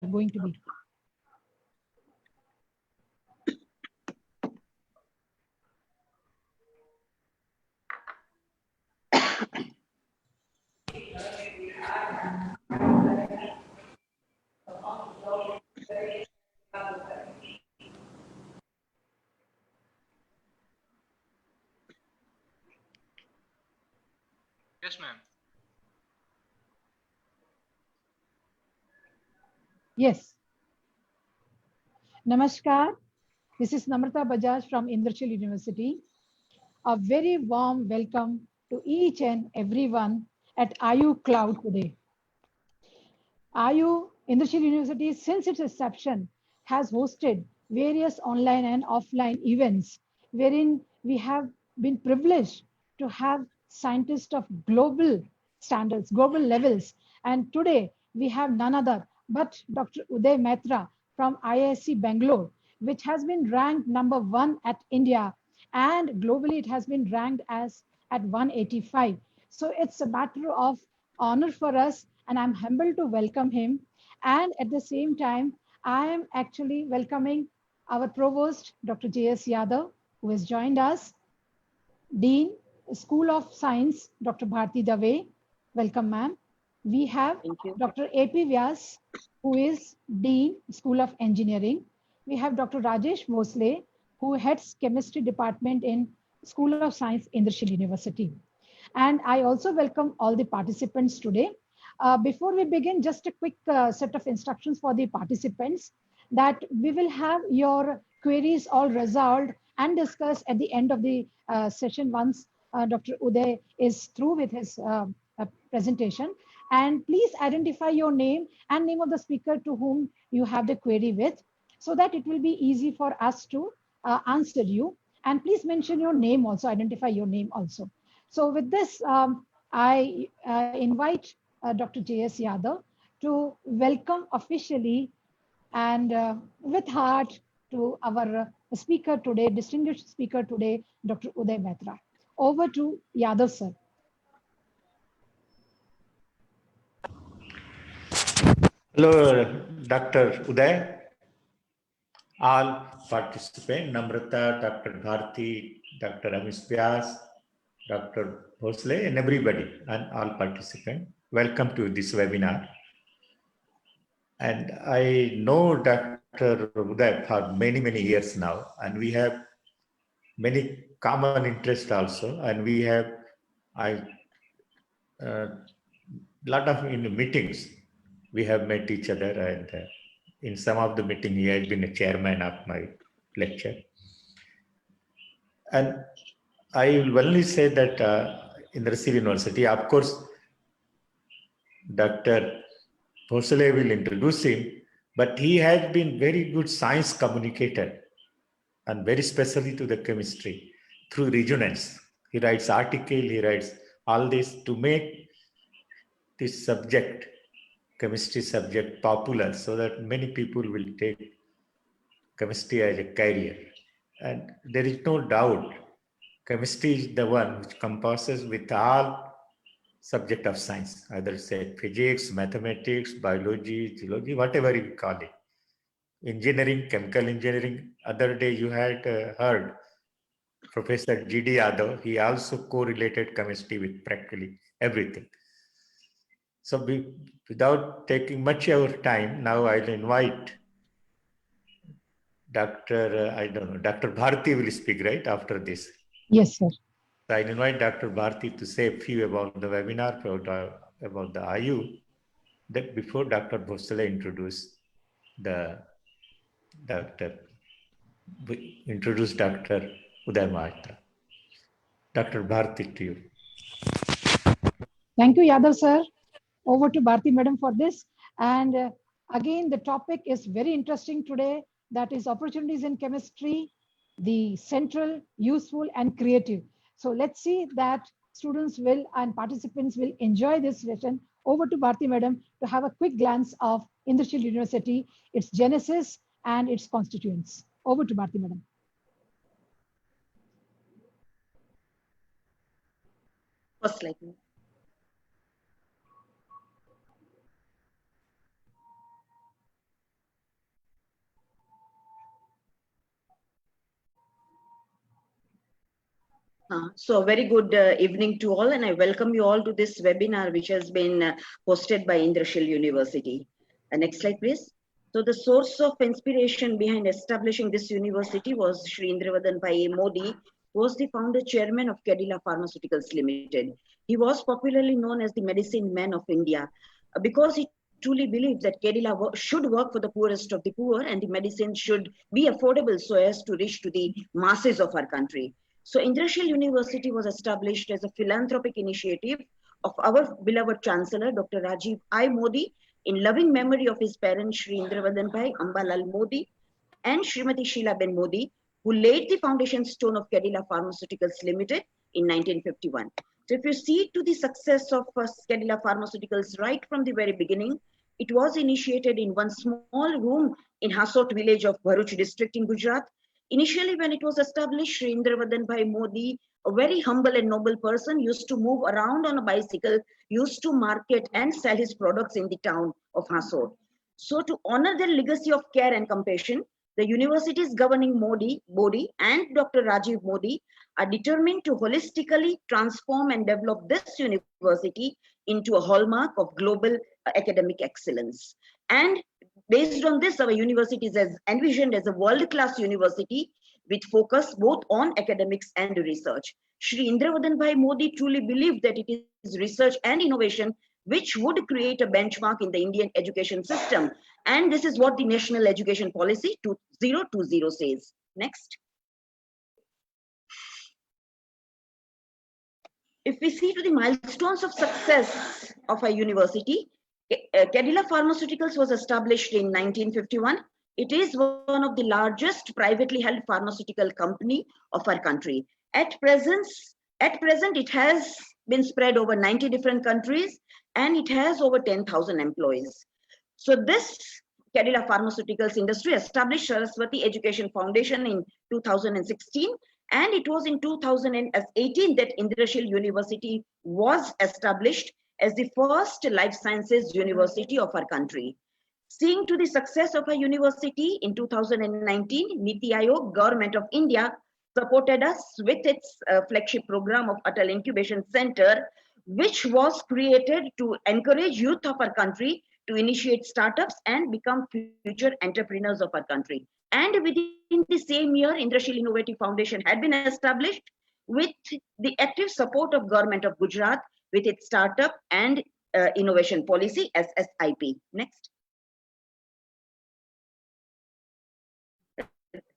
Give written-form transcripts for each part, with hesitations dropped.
going to be. Yes, ma'am. Yes. Namaskar. This is Namrata Bajaj from Indrashil University. A very warm welcome to each and everyone at IU Cloud today. IU Indrashil University, since its inception, has hosted various online and offline events wherein we have been privileged to have scientists of global standards, global levels. And today we have none other but Dr. Uday Maitra from IISc Bangalore, which has been ranked #1 at India, and globally it has been ranked as at 185. So it's a matter of honor for us, and I'm humbled to welcome him. And at the same time, I am actually welcoming our provost, Dr. J.S. Yadav, who has joined us, Dean, School of Science, Dr. Bharti Dave. Welcome, ma'am. We have Dr. A.P. Vyas, who is Dean, School of Engineering. We have Dr. Rajesh Vosley, who heads Chemistry Department in School of Science, Indrashil University. And I also welcome all the participants today. Before we begin, just a quick set of instructions for the participants that we will have your queries all resolved and discussed at the end of the session once Dr. Uday is through with his presentation. And please identify your name and name of the speaker to whom you have the query with, so that it will be easy for us to answer you. And please mention your name also, identify your name also. So with this, I invite Dr. J.S. Yadav to welcome officially and with heart to our speaker today, distinguished speaker today, Dr. Uday Maitra. Over to Yadav, sir. Hello, Dr. Uday, all participants, Namrata, Dr. Bharti, Dr. Amish Vyas, Dr. Bhosle, and everybody, and all participants. Welcome to this webinar. And I know Dr. Uday for many, many years now, and we have many common interests also, and we have lot of in meetings we have met each other, and in some of the meeting he has been a chairman of my lecture. And I will only say that in the Indrashil University, of course, Dr. Bhosle will introduce him, but he has been very good science communicator, and very specially to the chemistry through resonance. He writes article, he writes all this to make this subject, chemistry subject, popular, so that many people will take chemistry as a career. And there is no doubt chemistry is the one which compasses with all subject of science, either say physics, mathematics, biology, geology, whatever you call it. Engineering, chemical engineering. Other day you had heard Professor G.D. Yadav, he also correlated chemistry with practically everything. So without taking much of our time, now I'll invite Dr. I don't know, Dr. Bharti will speak right after this. Yes, sir. So I invite Dr. Bharti to say a few about the webinar, about the IU, that before Dr. Bhosle introduce Dr. Uday Maitra. Dr. Bharti, to you. Thank you, Yadav, sir. Over to Bharti, madam, for this. And again, the topic is very interesting today. That is opportunities in chemistry, the central, useful, and creative. So let's see that students will and participants will enjoy this session. Over to Bharti, madam, to have a quick glance of Indrashil University, its genesis, and its constituents. Over to Bharti, madam. First slide. So very good evening to all, and I welcome you all to this webinar which has been hosted by Indrashil University. Next slide, please. So the source of inspiration behind establishing this university was Shri Indravardhan Bhai Modi, who was the founder chairman of Cadila Pharmaceuticals Limited. He was popularly known as the medicine man of India because he truly believed that Cadila should work for the poorest of the poor and the medicine should be affordable so as to reach to the masses of our country. So Indrashil University was established as a philanthropic initiative of our beloved Chancellor, Dr. Rajiv I. Modi, in loving memory of his parents, Shri Indravardhan Bhai Ambalal Modi and Srimati Sheila Ben Modi, who laid the foundation stone of Cadila Pharmaceuticals Limited in 1951. So if you see to the success of Cadila Pharmaceuticals right from the very beginning, it was initiated in one small room in Hasot village of Bharuch district in Gujarat. Initially, when it was established, Shri Indravardhan Bhai Modi, a very humble and noble person, used to move around on a bicycle, used to market and sell his products in the town of Hasot. So to honor their legacy of care and compassion, the university's governing body and Dr. Rajiv Modi are determined to holistically transform and develop this university into a hallmark of global academic excellence. And based on this, our university is envisioned as a world-class university with focus both on academics and research. Shri Indravardhan Bhai Modi truly believed that it is research and innovation which would create a benchmark in the Indian education system. And this is what the National Education Policy 2020 says. Next. If we see to the milestones of success of our university, Cadila Pharmaceuticals was established in 1951. It is one of the largest privately held pharmaceutical company of our country. At present, it has been spread over 90 different countries and it has over 10,000 employees. So this Cadila Pharmaceuticals industry established Saraswati Education Foundation in 2016, and it was in 2018 that Indrashil University was established as the first life sciences university of our country. Seeing to the success of our university in 2019, Niti Aayog, Government of India, supported us with its flagship program of Atal Incubation Center, which was created to encourage youth of our country to initiate startups and become future entrepreneurs of our country. And within the same year, Indrashil Innovative Foundation had been established with the active support of Government of Gujarat with its startup and innovation policy SSIP. Next.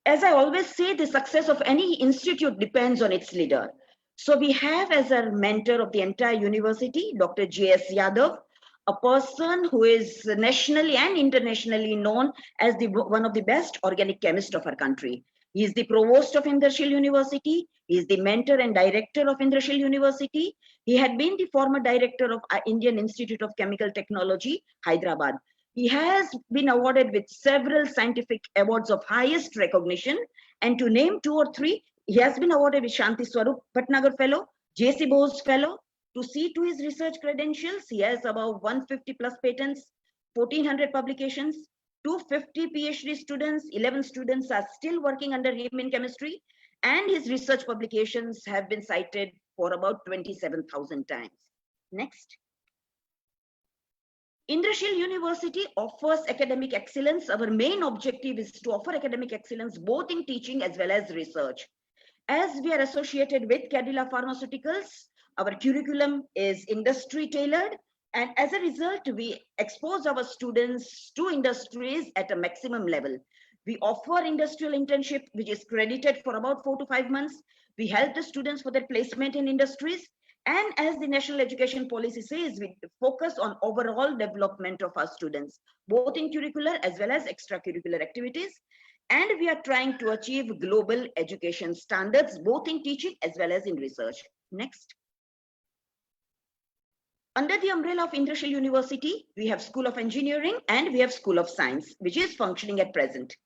As I always say, the success of any institute depends on its leader. So we have as our mentor of the entire university, Dr. J.S. Yadav, a person who is nationally and internationally known as one of the best organic chemists of our country. He is the provost of Indrashil University. He is the mentor and director of Indrashil University. He had been the former director of Indian Institute of Chemical Technology, Hyderabad. He has been awarded with several scientific awards of highest recognition. And to name 2 or 3, he has been awarded with Shanti Swarup Bhatnagar Fellow, J.C. Bose Fellow. To see to his research credentials, he has about 150 plus patents, 1400 publications, 250 PhD students, 11 students are still working under him in chemistry, and his research publications have been cited for about 27,000 times. Next. Indrashil University offers academic excellence. Our main objective is to offer academic excellence both in teaching as well as research. As we are associated with Cadila Pharmaceuticals, our curriculum is industry tailored, and as a result, we expose our students to industries at a maximum level. We offer industrial internship, which is credited for about 4 to 5 months. We help the students for their placement in industries. And as the National Education Policy says, we focus on overall development of our students, both in curricular as well as extracurricular activities. And we are trying to achieve global education standards, both in teaching as well as in research. Next. Under the umbrella of Indrashil University, we have School of Engineering and we have School of Science, which is functioning at present.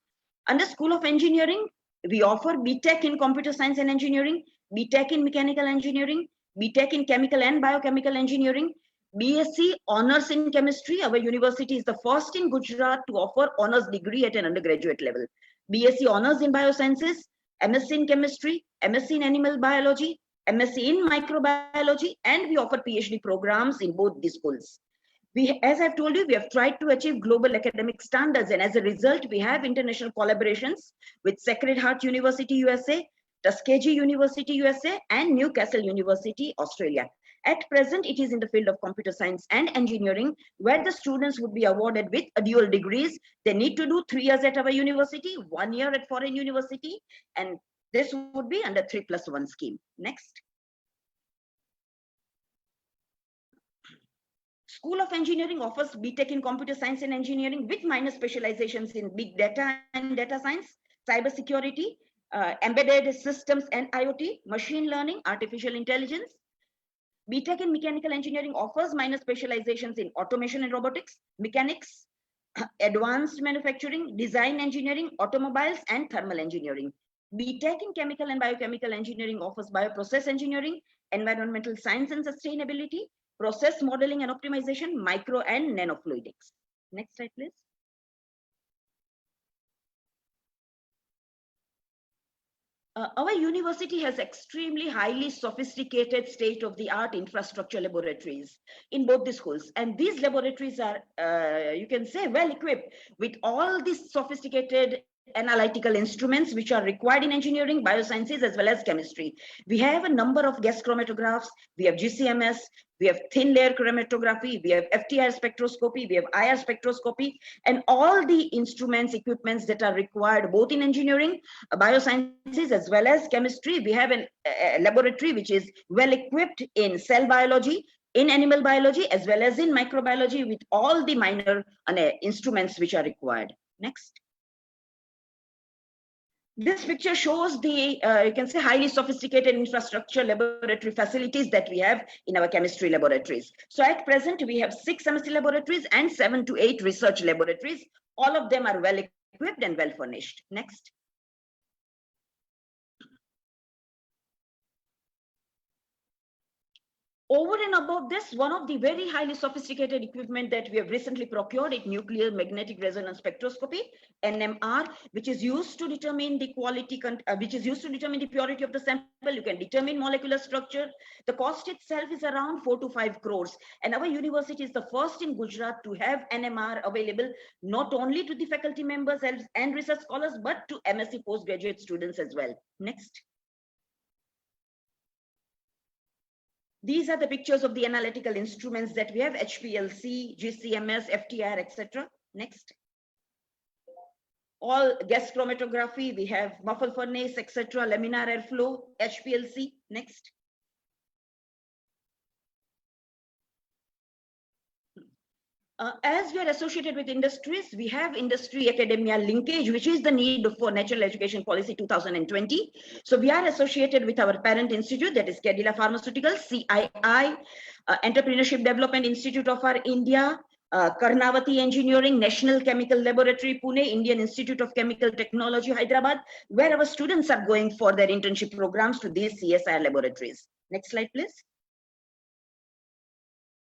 Under School of Engineering, we offer BTech in Computer Science and Engineering, BTech in Mechanical Engineering, BTech in Chemical and Biochemical Engineering, BSc Honours in Chemistry. Our university is the first in Gujarat to offer honours degree at an undergraduate level. BSc Honours in Biosciences, MSc in Chemistry, MSc in Animal Biology, MSc in microbiology, and we offer PhD programs in both these schools. As I've told you, we have tried to achieve global academic standards, and as a result, we have international collaborations with Sacred Heart University, USA, Tuskegee University, USA, and Newcastle University, Australia. At present, it is in the field of computer science and engineering, where the students would be awarded with dual degrees. They need to do 3 years at our university, 1 year at foreign university, and this would be under 3+1 scheme. Next. School of Engineering offers BTech in Computer Science and Engineering with minor specializations in Big Data and Data Science, Cybersecurity, Embedded Systems and IoT, Machine Learning, Artificial Intelligence. BTech in Mechanical Engineering offers minor specializations in Automation and Robotics, Mechanics, Advanced Manufacturing, Design Engineering, Automobiles, and Thermal Engineering. BTech in Chemical and Biochemical Engineering offers Bioprocess Engineering, Environmental Science and Sustainability, Process Modeling and Optimization, Micro and Nanofluidics. Next slide, please. Our university has extremely highly sophisticated state-of-the-art infrastructure laboratories in both the schools. And these laboratories are, you can say, well equipped with all these sophisticated analytical instruments which are required in engineering, biosciences, as well as chemistry. We have a number of gas chromatographs, we have GCMS, we have thin layer chromatography, we have FTIR spectroscopy, we have IR spectroscopy, and all the instruments, equipments that are required both in engineering, biosciences, as well as chemistry. We have a laboratory which is well equipped in cell biology, in animal biology, as well as in microbiology, with all the minor instruments which are required. Next. This picture shows the, you can say, highly sophisticated infrastructure laboratory facilities that we have in our chemistry laboratories. So at present, we have 6 MSc laboratories and 7 to 8 research laboratories. All of them are well equipped and well furnished. Next. Over and above this, one of the very highly sophisticated equipment that we have recently procured is nuclear magnetic resonance spectroscopy, NMR, which is used to determine the quality, which is used to determine the purity of the sample. You can determine molecular structure. The cost itself is around 4 to 5 crores. And our university is the first in Gujarat to have NMR available, not only to the faculty members and research scholars, but to MSc postgraduate students as well. Next. These are the pictures of the analytical instruments that we have: HPLC, GCMS, FTIR, etc. Next. All gas chromatography, we have muffle furnace, etc., laminar airflow, HPLC. Next. As we are associated with industries, we have industry academia linkage, which is the need for National Education Policy 2020. So we are associated with our parent institute, that is Cadila Pharmaceuticals, CII, Entrepreneurship Development Institute of our India, Karnavati Engineering, National Chemical Laboratory, Pune, Indian Institute of Chemical Technology, Hyderabad, where our students are going for their internship programs to these CSIR laboratories. Next slide, please.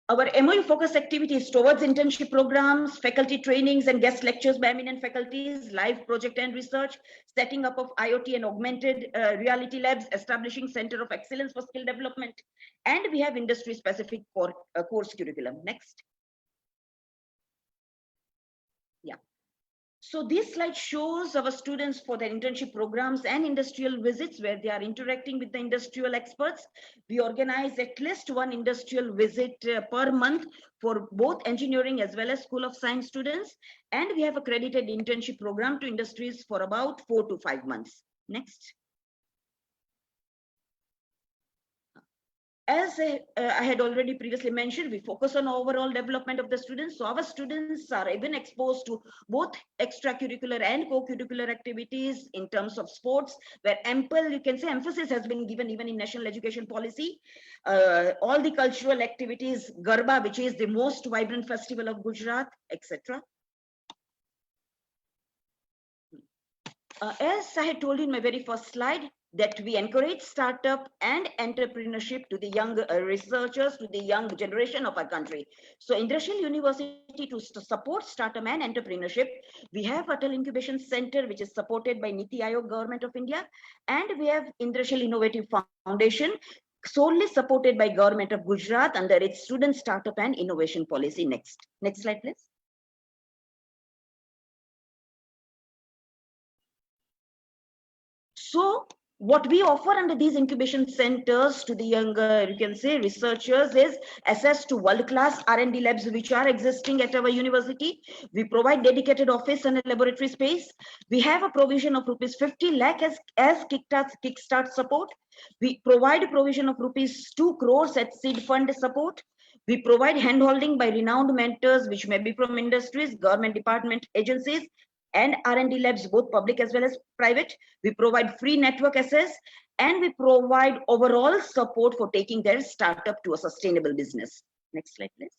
Our MOU Focus Activity is towards internship programs, faculty trainings and guest lectures by eminent faculties, live project and research, setting up of IoT and augmented reality labs, establishing Center of Excellence for Skill Development, and we have industry-specific course curriculum. Next. Yeah. So this slide shows our students for their internship programs and industrial visits where they are interacting with the industrial experts. We organize at least one industrial visit per month for both engineering as well as School of Science students. And we have accredited internship program to industries for about 4 to 5 months. Next. As I had already previously mentioned, we focus on overall development of the students. So our students are even exposed to both extracurricular and co-curricular activities in terms of sports, where ample, you can say, emphasis has been given even in National Education Policy. All the cultural activities, Garba, which is the most vibrant festival of Gujarat, etc. As I had told you in my very first slide, that we encourage startup and entrepreneurship to the young researchers, to the young generation of our country. So Indrashil University, to support startup and entrepreneurship, we have Atal Incubation Center, which is supported by Niti Aayog, Government of India, and we have Indrashil Innovative Foundation, solely supported by Government of Gujarat under its Student Startup and Innovation Policy. Next slide, please. So what we offer under these incubation centers to the younger, you can say, researchers is access to world-class R&D labs which are existing at our university. We provide dedicated office and a laboratory space. We have a provision of rupees 50 lakh as kickstart support. We provide a provision of rupees 2 crores at seed fund support. We provide handholding by renowned mentors, which may be from industries, government department, agencies, and R&D labs, both public as well as private. We provide free network access, and we provide overall support for taking their startup to a sustainable business. Next slide, please.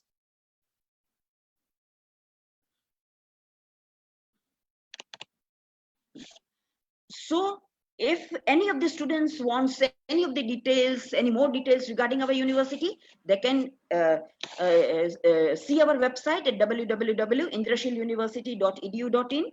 So if any of the students wants any of the details, any more details regarding our university, they can see our website at www.indrashiluniversity.edu.in.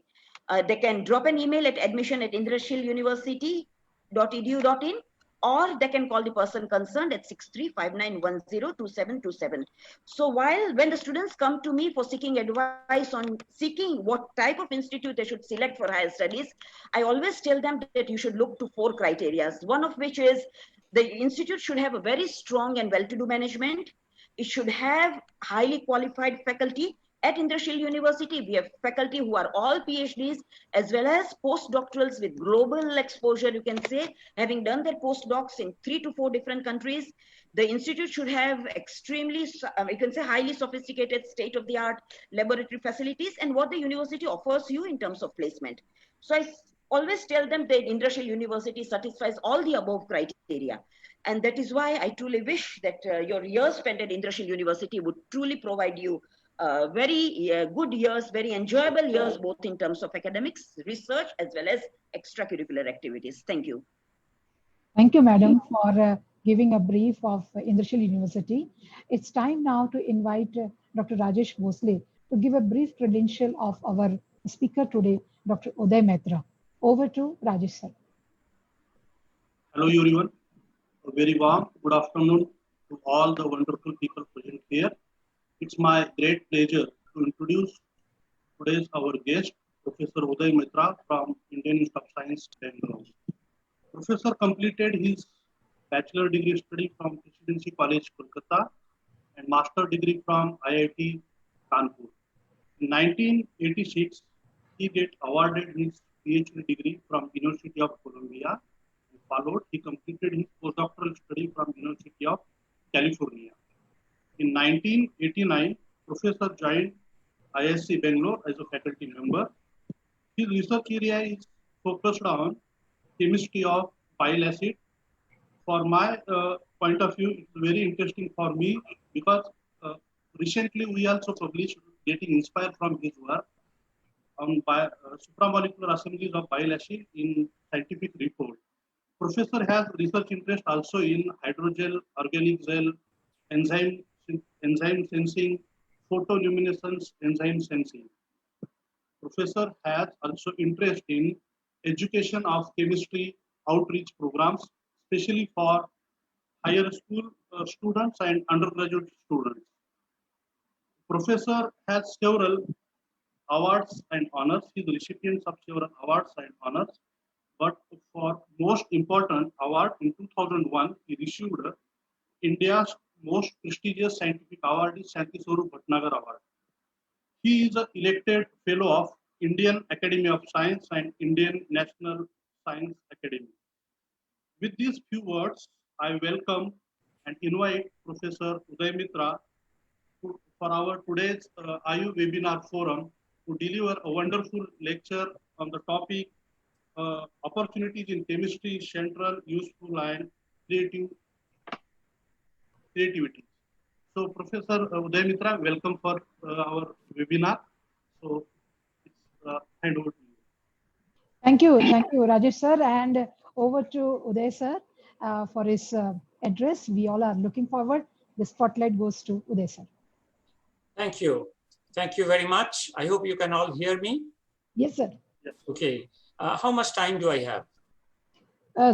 They can drop an email at admission@indrashiluniversity.edu.in, or they can call the person concerned at 6359102727. So when the students come to me for seeking advice on seeking what type of institute they should select for higher studies, I always tell them that you should look to 4 criteria, one of which is the institute should have a very strong and well-to-do management. It should have highly qualified faculty. At Indrashil University, we have faculty who are all PhDs as well as postdoctorals with global exposure, you can say, having done their postdocs in 3 to 4 different countries. The institute should have extremely, you can say, highly sophisticated state-of-the-art laboratory facilities and what the university offers you in terms of placement. So I always tell them that Indrashil University satisfies all the above criteria. And that is why I truly wish that your years spent at Indrashil University would truly provide you very good years, very enjoyable years, both in terms of academics, research, as well as extracurricular activities. Thank you. Thank you, Madam, for giving a brief of Indrashil University. It's time now to invite Dr. Rajesh Bhosle to give a brief credential of our speaker today, Dr. Uday Maitra. Over to Rajesh, sir. Hello, everyone. A very warm good afternoon to all the wonderful people present here. It's my great pleasure to introduce today's our guest, Professor Uday Maitra from Indian Institute of Science, Bangalore. Professor completed his bachelor degree study from Presidency College, Kolkata, and master degree from IIT Kanpur. In 1986, he get awarded his PhD degree from University of Columbia. And followed, he completed his postdoctoral study from University of California. In 1989, Professor joined IISER Bangalore as a faculty member. His research area is focused on chemistry of bile acid. For my point of view, it's very interesting for me because recently we also published, getting inspired from his work, on supramolecular assemblies of bile acid in scientific report. Professor has research interest also in hydrogel, organic gel, enzyme sensing, photoluminescence enzyme sensing. Professor has also interest in education of chemistry outreach programs, especially for higher school students and undergraduate students. Professor has several awards and honors. He is the recipient of several awards and honors. But for most important award in 2001, he received India's most prestigious scientific award is Shanti Swarup Bhatnagar Award. He is an elected fellow of Indian Academy of Science and Indian National Science Academy. With these few words, I welcome and invite Professor Uday Maitra for our today's IU webinar forum to deliver a wonderful lecture on the topic opportunities in chemistry, central, useful, and creativity. So, Professor Uday Maitra, welcome for our webinar. So, it's hand over to you. Thank you, Rajesh sir, and over to Uday sir for his address. We all are looking forward. The spotlight goes to Uday sir. Thank you. Thank you very much. I hope you can all hear me. Yes, sir. Yes. Okay. How much time do I have?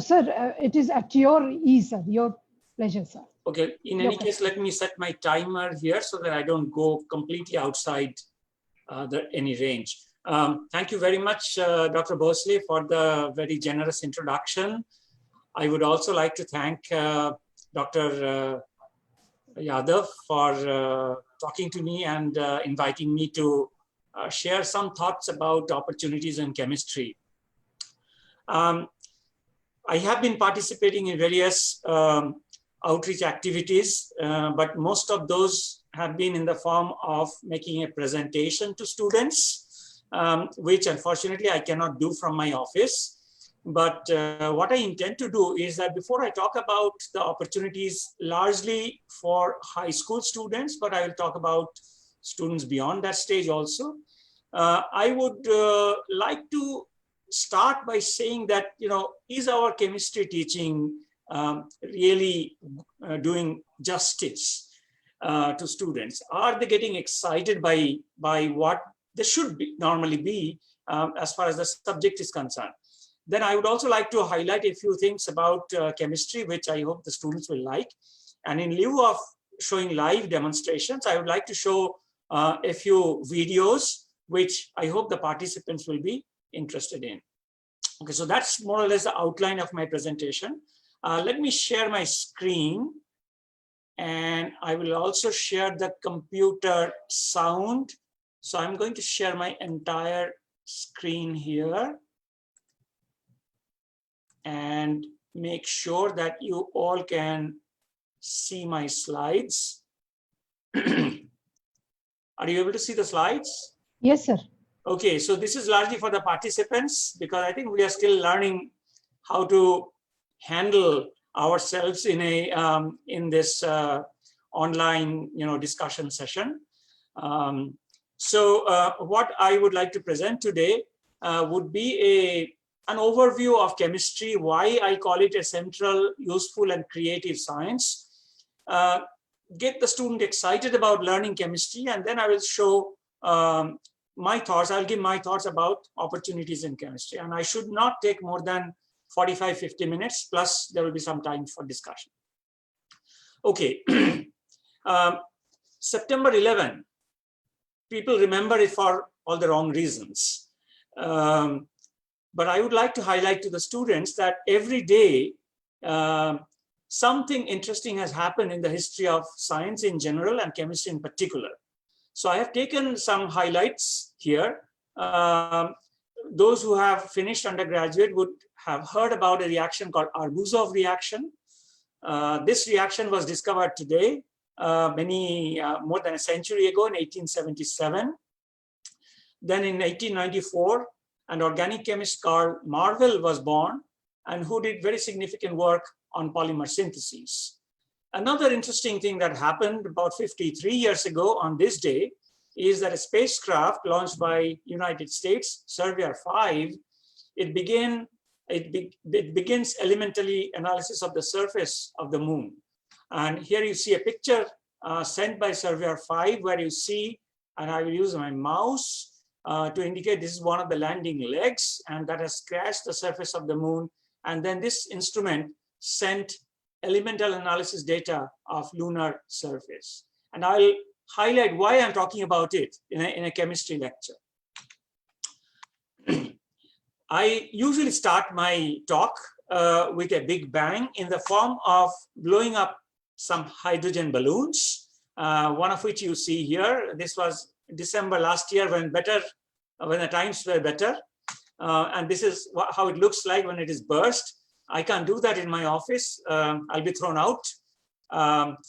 Sir, it is at your ease, sir. Your Pleasure, sir. Okay, in any case, let me set my timer here so that I don't go completely outside any range. Thank you very much, Dr. Bhosle, for the very generous introduction. I would also like to thank Dr. Yadav for talking to me and inviting me to share some thoughts about opportunities in chemistry. I have been participating in various outreach activities, but most of those have been in the form of making a presentation to students, which unfortunately I cannot do from my office. But what I intend to do is that before I talk about the opportunities largely for high school students, but I will talk about students beyond that stage also, I would like to start by saying that, is our chemistry teaching really doing justice to students? Are they getting excited by what they should normally be as far as the subject is concerned? Then I would also like to highlight a few things about chemistry, which I hope the students will like. And in lieu of showing live demonstrations, I would like to show a few videos, which I hope the participants will be interested in. Okay, so that's more or less the outline of my presentation. Let me share my screen, and I will also share the computer sound. So I'm going to share my entire screen here and make sure that you all can see my slides. Are you able to see the slides? Yes, sir. Okay, so this is largely for the participants, because I think we are still learning how to handle ourselves in a in this online discussion session. So what I would like to present today would be an overview of chemistry, why I call it a central, useful, and creative science. Get the student excited about learning chemistry, and then I will show my thoughts. I'll give my thoughts about opportunities in chemistry, and I should not take more than 45-50 minutes, plus there will be some time for discussion. Okay, September 11, people remember it for all the wrong reasons. But I would like to highlight to the students that every day, something interesting has happened in the history of science in general and chemistry in particular. So I have taken some highlights here. Those who have finished undergraduate would have heard about a reaction called Arbuzov reaction. This reaction was discovered today, more than a century ago in 1877. Then in 1894, an organic chemist Carl Marvell was born, and who did very significant work on polymer synthesis. Another interesting thing that happened about 53 years ago on this day is that a spacecraft launched by United States, Surveyor 5, it begins elementary analysis of the surface of the moon. And here you see a picture sent by Surveyor 5, where you see, and I will use my mouse to indicate this is one of the landing legs, and that has scratched the surface of the moon. And then this instrument sent elemental analysis data of lunar surface. And I'll highlight why I'm talking about it in a chemistry lecture. I usually start my talk with a big bang in the form of blowing up some hydrogen balloons, one of which you see here. This was December last year when the times were better. And this is how it looks like when it is burst. I can't do that in my office. I'll be thrown out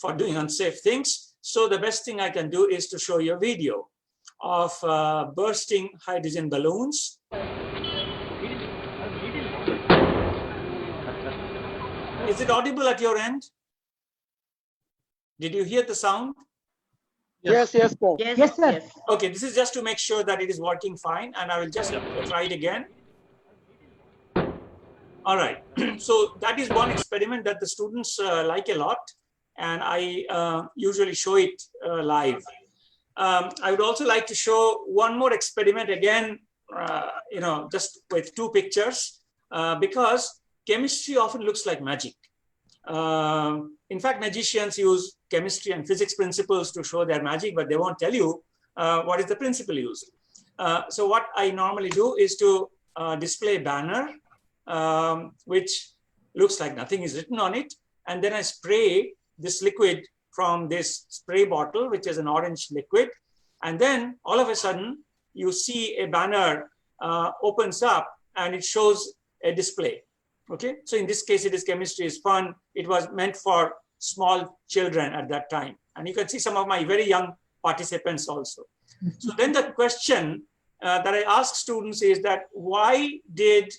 for doing unsafe things. So the best thing I can do is to show you a video of bursting hydrogen balloons. Is it audible at your end? Did you hear the sound? Yes, yes, sir. Yes, sir. Yes. Okay, this is just to make sure that it is working fine, and I will just try it again. All right, so that is one experiment that the students like a lot, and I usually show it live. I would also like to show one more experiment again, just with two pictures, because chemistry often looks like magic. In fact, magicians use chemistry and physics principles to show their magic, but they won't tell you what is the principle used. So what I normally do is to display a banner, which looks like nothing is written on it. And then I spray this liquid from this spray bottle, which is an orange liquid. And then all of a sudden, you see a banner opens up and it shows a display. Okay, so in this case, it is chemistry is fun. It was meant for small children at that time. And you can see some of my very young participants also. So then the question that I ask students is that why did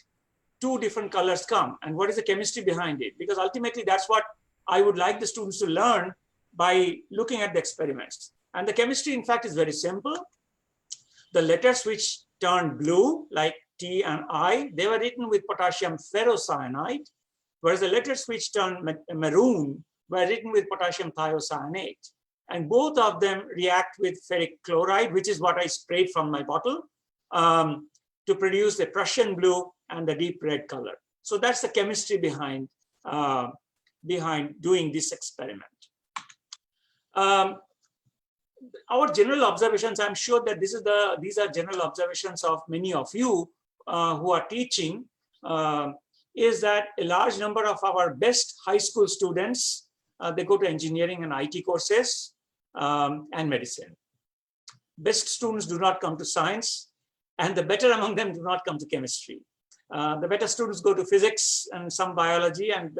two different colors come? And what is the chemistry behind it? Because ultimately, that's what I would like the students to learn by looking at the experiments. And the chemistry, in fact, is very simple. The letters which turned blue, like T and I, they were written with potassium ferrocyanide, whereas the letters which turned maroon were written with potassium thiocyanate. And both of them react with ferric chloride, which is what I sprayed from my bottle, to produce the Prussian blue and the deep red color. So that's the chemistry behind doing this experiment. Our general observations, I'm sure that these are general observations of many of you who are teaching, is that a large number of our best high school students, they go to engineering and IT courses and medicine. Best students do not come to science, and the better among them do not come to chemistry. The better students go to physics and some biology and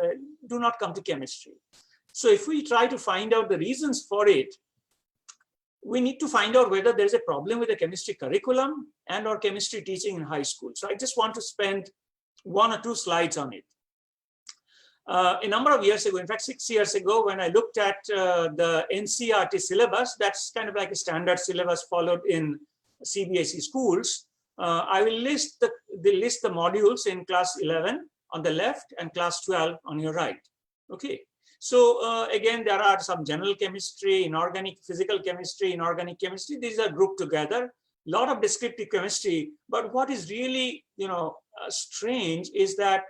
do not come to chemistry. So if we try to find out the reasons for it, we need to find out whether there's a problem with the chemistry curriculum and or chemistry teaching in high school. So I just want to spend 1 or 2 slides on it. A number of years ago, in fact, 6 years ago, when I looked at the NCERT syllabus, that's kind of like a standard syllabus followed in CBSE schools. I will list the modules in class 11 on the left and class 12 on your right. Okay. So again, there are some general chemistry, inorganic physical chemistry, inorganic chemistry. These are grouped together. A lot of descriptive chemistry. But what is really, strange is that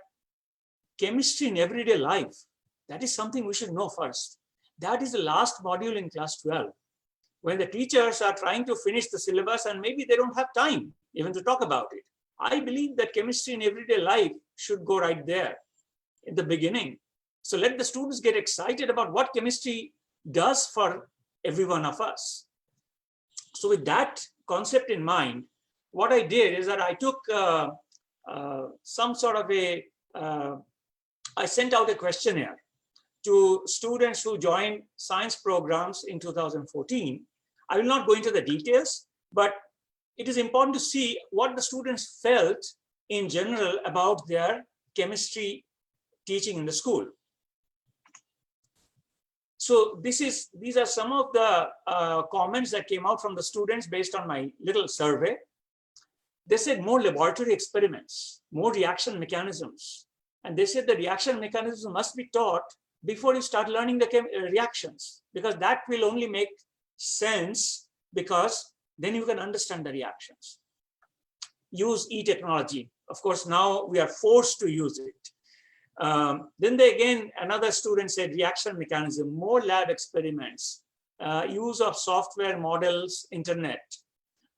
chemistry in everyday life, that is something we should know first. That is the last module in class 12. When the teachers are trying to finish the syllabus and maybe they don't have time even to talk about it. I believe that chemistry in everyday life should go right there in the beginning. So let the students get excited about what chemistry does for every one of us. So with that concept in mind, what I did is that I took some sort of I sent out a questionnaire to students who joined science programs in 2014. I will not go into the details, but it is important to see what the students felt in general about their chemistry teaching in the school. So these are some of the comments that came out from the students based on my little survey. They said more laboratory experiments, more reaction mechanisms. And they said the reaction mechanisms must be taught before you start learning the reactions, because that will only make sense because then you can understand the reactions. Use e-technology. Of course, now we are forced to use it. Then another student said reaction mechanism, more lab experiments, use of software models, internet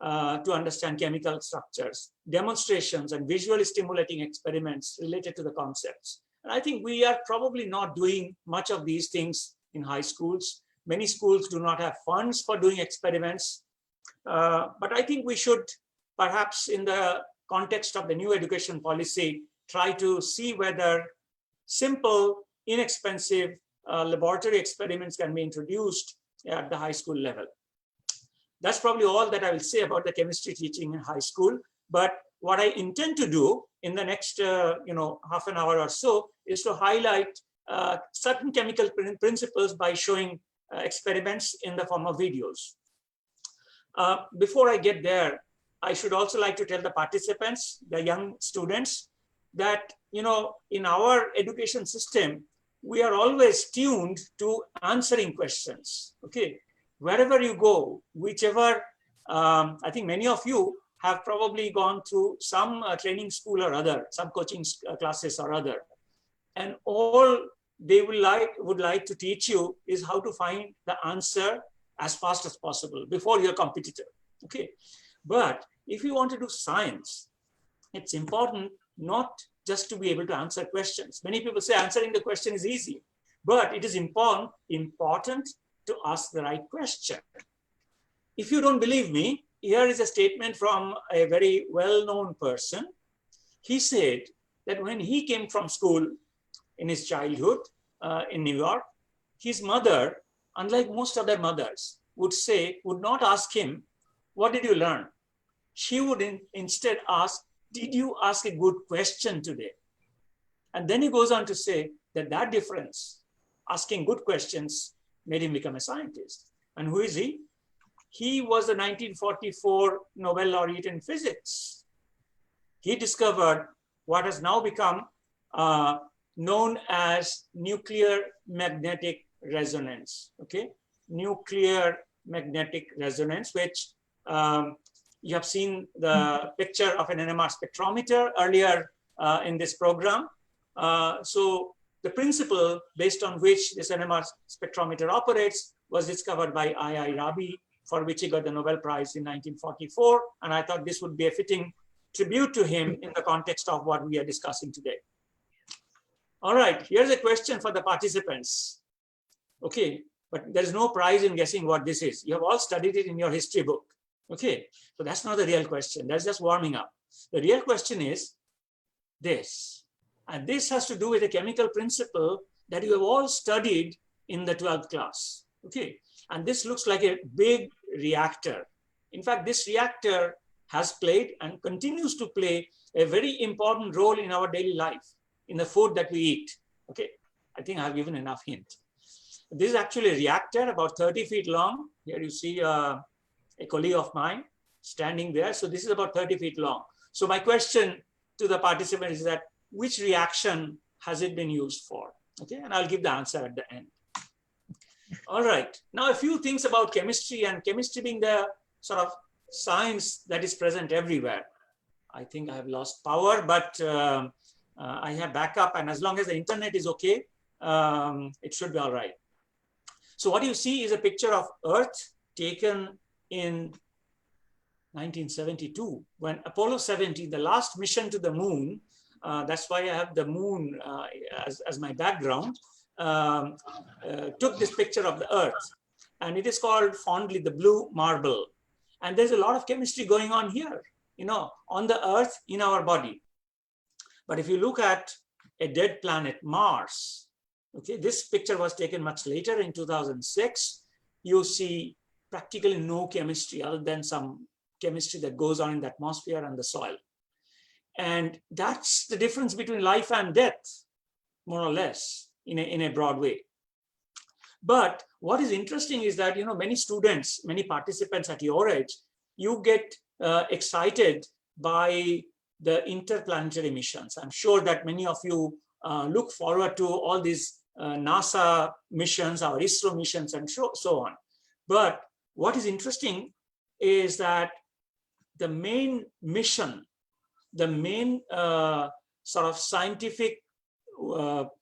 to understand chemical structures, demonstrations and visually stimulating experiments related to the concepts. And I think we are probably not doing much of these things in high schools. Many schools do not have funds for doing experiments. But I think we should, perhaps in the context of the new education policy, try to see whether simple, inexpensive laboratory experiments can be introduced at the high school level. That's probably all that I will say about the chemistry teaching in high school. But what I intend to do in the next half an hour or so is to highlight certain chemical principles by showing experiments in the form of videos. Before I get there, I should also like to tell the participants, the young students, that in our education system, we are always tuned to answering questions. Okay, wherever you go, whichever, I think many of you have probably gone through some training school or other, some coaching classes or other, and all they would like to teach you is how to find the answer as fast as possible before your competitor. Okay, but if you want to do science, it's important not just to be able to answer questions. Many people say answering the question is easy, but it is important to ask the right question. If you don't believe me, here is a statement from a very well-known person. He said that when he came from school in his childhood in New York, his mother, unlike most other mothers, would not ask him, what did you learn? She would instead ask, did you ask a good question today? And then he goes on to say that difference, asking good questions, made him become a scientist. And who is he? He was the 1944 Nobel laureate in physics. He discovered what has now become known as nuclear magnetic resonance. Okay, nuclear magnetic resonance, which you have seen the picture of an NMR spectrometer earlier in this program. So the principle based on which this NMR spectrometer operates was discovered by I.I. Rabi, for which he got the Nobel Prize in 1944. And I thought this would be a fitting tribute to him in the context of what we are discussing today. All right, here's a question for the participants. Okay, but there's no prize in guessing what this is. You have all studied it in your history book. Okay, so that's not the real question. That's just warming up. The real question is this. And this has to do with a chemical principle that you have all studied in the 12th class. Okay, and this looks like a big reactor. In fact, this reactor has played and continues to play a very important role in our daily life, in the food that we eat. Okay, I think I've given enough hint. This is actually a reactor about 30 feet long. Here you see a colleague of mine standing there. So this is about 30 feet long. So my question to the participant is that which reaction has it been used for? Okay, and I'll give the answer at the end. All right, now a few things about chemistry, and chemistry being the sort of science that is present everywhere. I think I have lost power, but I have backup, and as long as the internet is okay, it should be all right. So what you see is a picture of Earth taken in 1972, when Apollo 17, the last mission to the moon, that's why I have the moon as my background, took this picture of the Earth. And it is called fondly the blue marble. And there's a lot of chemistry going on here, you know, on the Earth, in our body. But if you look at a dead planet, Mars, okay, this picture was taken much later in 2006. You see practically no chemistry other than some chemistry that goes on in the atmosphere and the soil. And that's the difference between life and death, more or less, in a broad way. But what is interesting is that, you know, many students, many participants at your age, you get excited by the interplanetary missions. I'm sure that many of you look forward to all these NASA missions, our ISRO missions, and so on. But what is interesting is that the main mission, the main sort of scientific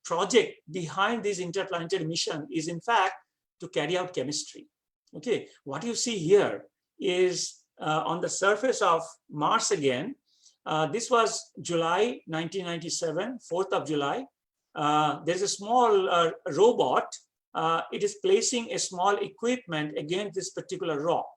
project behind this interplanetary mission is in fact to carry out chemistry. Okay, what you see here is on the surface of Mars again. This was July 1997, 4th of July. There's a small robot. It is placing a small equipment against this particular rock,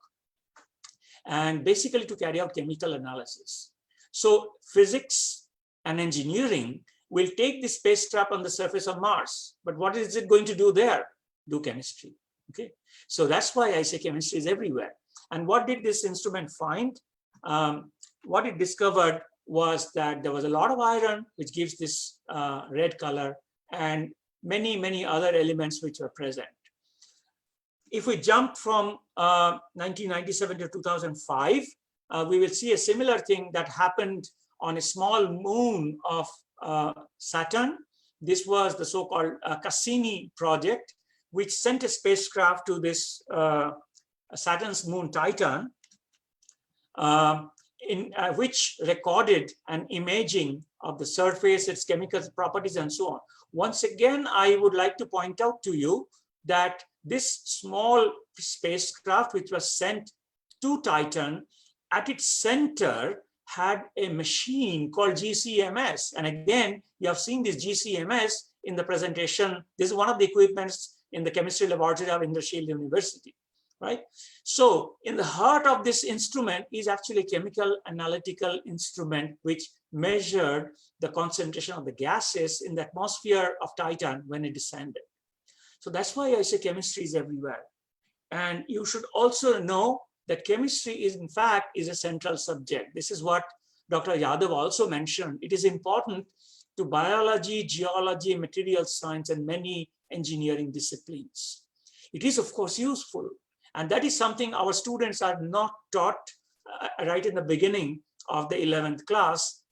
and basically to carry out chemical analysis. So physics and engineering will take the spacecraft on the surface of Mars, but what is it going to do there? Do chemistry. Okay, so that's why I say chemistry is everywhere. And what did this instrument find? What it discovered was that there was a lot of iron, which gives this red color, and many, many other elements which were present. If we jump from 1997 to 2005, we will see a similar thing that happened on a small moon of Saturn. This was the so-called Cassini project, which sent a spacecraft to this Saturn's moon Titan. which recorded an imaging of the surface, its chemical properties, and so on. Once again, I would like to point out to you that this small spacecraft, which was sent to Titan, at its center had a machine called GCMS. And again, you have seen this GCMS in the presentation. This is one of the equipments in the chemistry laboratory of Indrashil University, right? So in the heart of this instrument is actually a chemical analytical instrument which measured the concentration of the gases in the atmosphere of Titan when it descended. So that's why I say chemistry is everywhere. And you should also know that chemistry is, in fact, is a central subject. This is what Dr. Yadav also mentioned. It is important to biology, geology, material science, and many engineering disciplines. It is, of course, useful. And that is something our students are not taught right in the beginning of the 11th class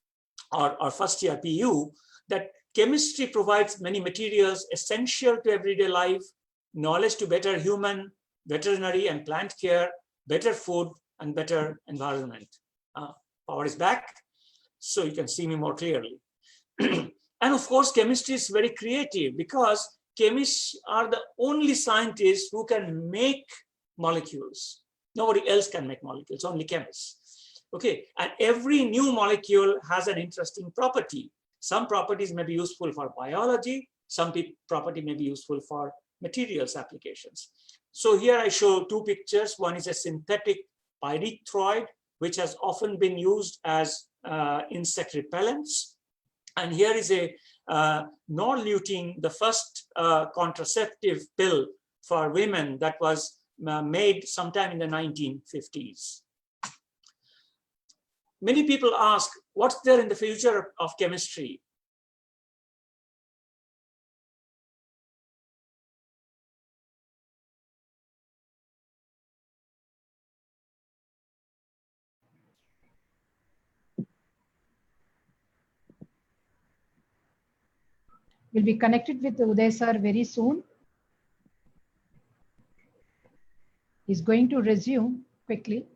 or first year PU, that chemistry provides many materials essential to everyday life, knowledge to better human, veterinary, and plant care, better food, and better environment. Power is back, so you can see me more clearly. And of course, chemistry is very creative because chemists are the only scientists who can make molecules. Nobody else can make molecules, only chemists. Okay, and every new molecule has an interesting property. Some properties may be useful for biology, some property may be useful for materials applications. So here I show two pictures. One is a synthetic pyrethroid, which has often been used as insect repellents. And here is a non-lutein, the first contraceptive pill for women that was made sometime in the 1950s. Many people ask, what's there in the future of chemistry? We'll be connected with Uday sir very soon. He's going to resume quickly.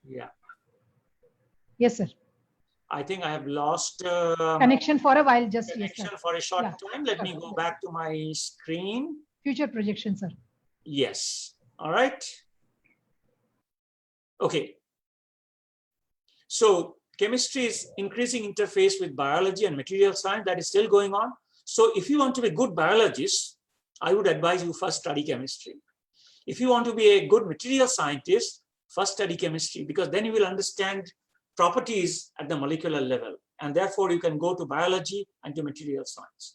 Yeah. Yes, sir. I think I have lost connection for a while. Just connection yes, for a short time. Let me go back to my screen. Future projection, sir. Yes. All right. Okay. So chemistry is increasing interface with biology and material science. That is still going on. So if you want to be a good biologist, I would advise you first study chemistry. If you want to be a good material scientist, first study chemistry, because then you will understand properties at the molecular level. And therefore you can go to biology and to material science.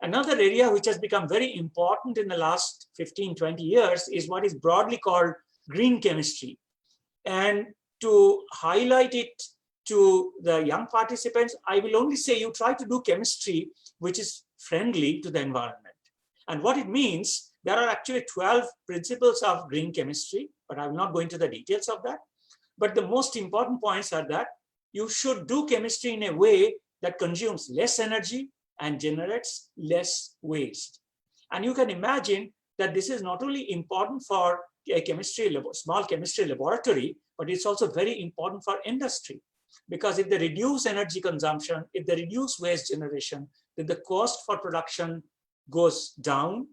Another area which has become very important in the last 15, 20 years is what is broadly called green chemistry. And to highlight it to the young participants, I will only say you try to do chemistry which is friendly to the environment. And what it means, there are actually 12 principles of green chemistry, but I will not go into the details of that. But the most important points are that you should do chemistry in a way that consumes less energy and generates less waste. And you can imagine that this is not only important for a small chemistry laboratory, but it's also very important for industry. Because if they reduce energy consumption, if they reduce waste generation, then the cost for production goes down,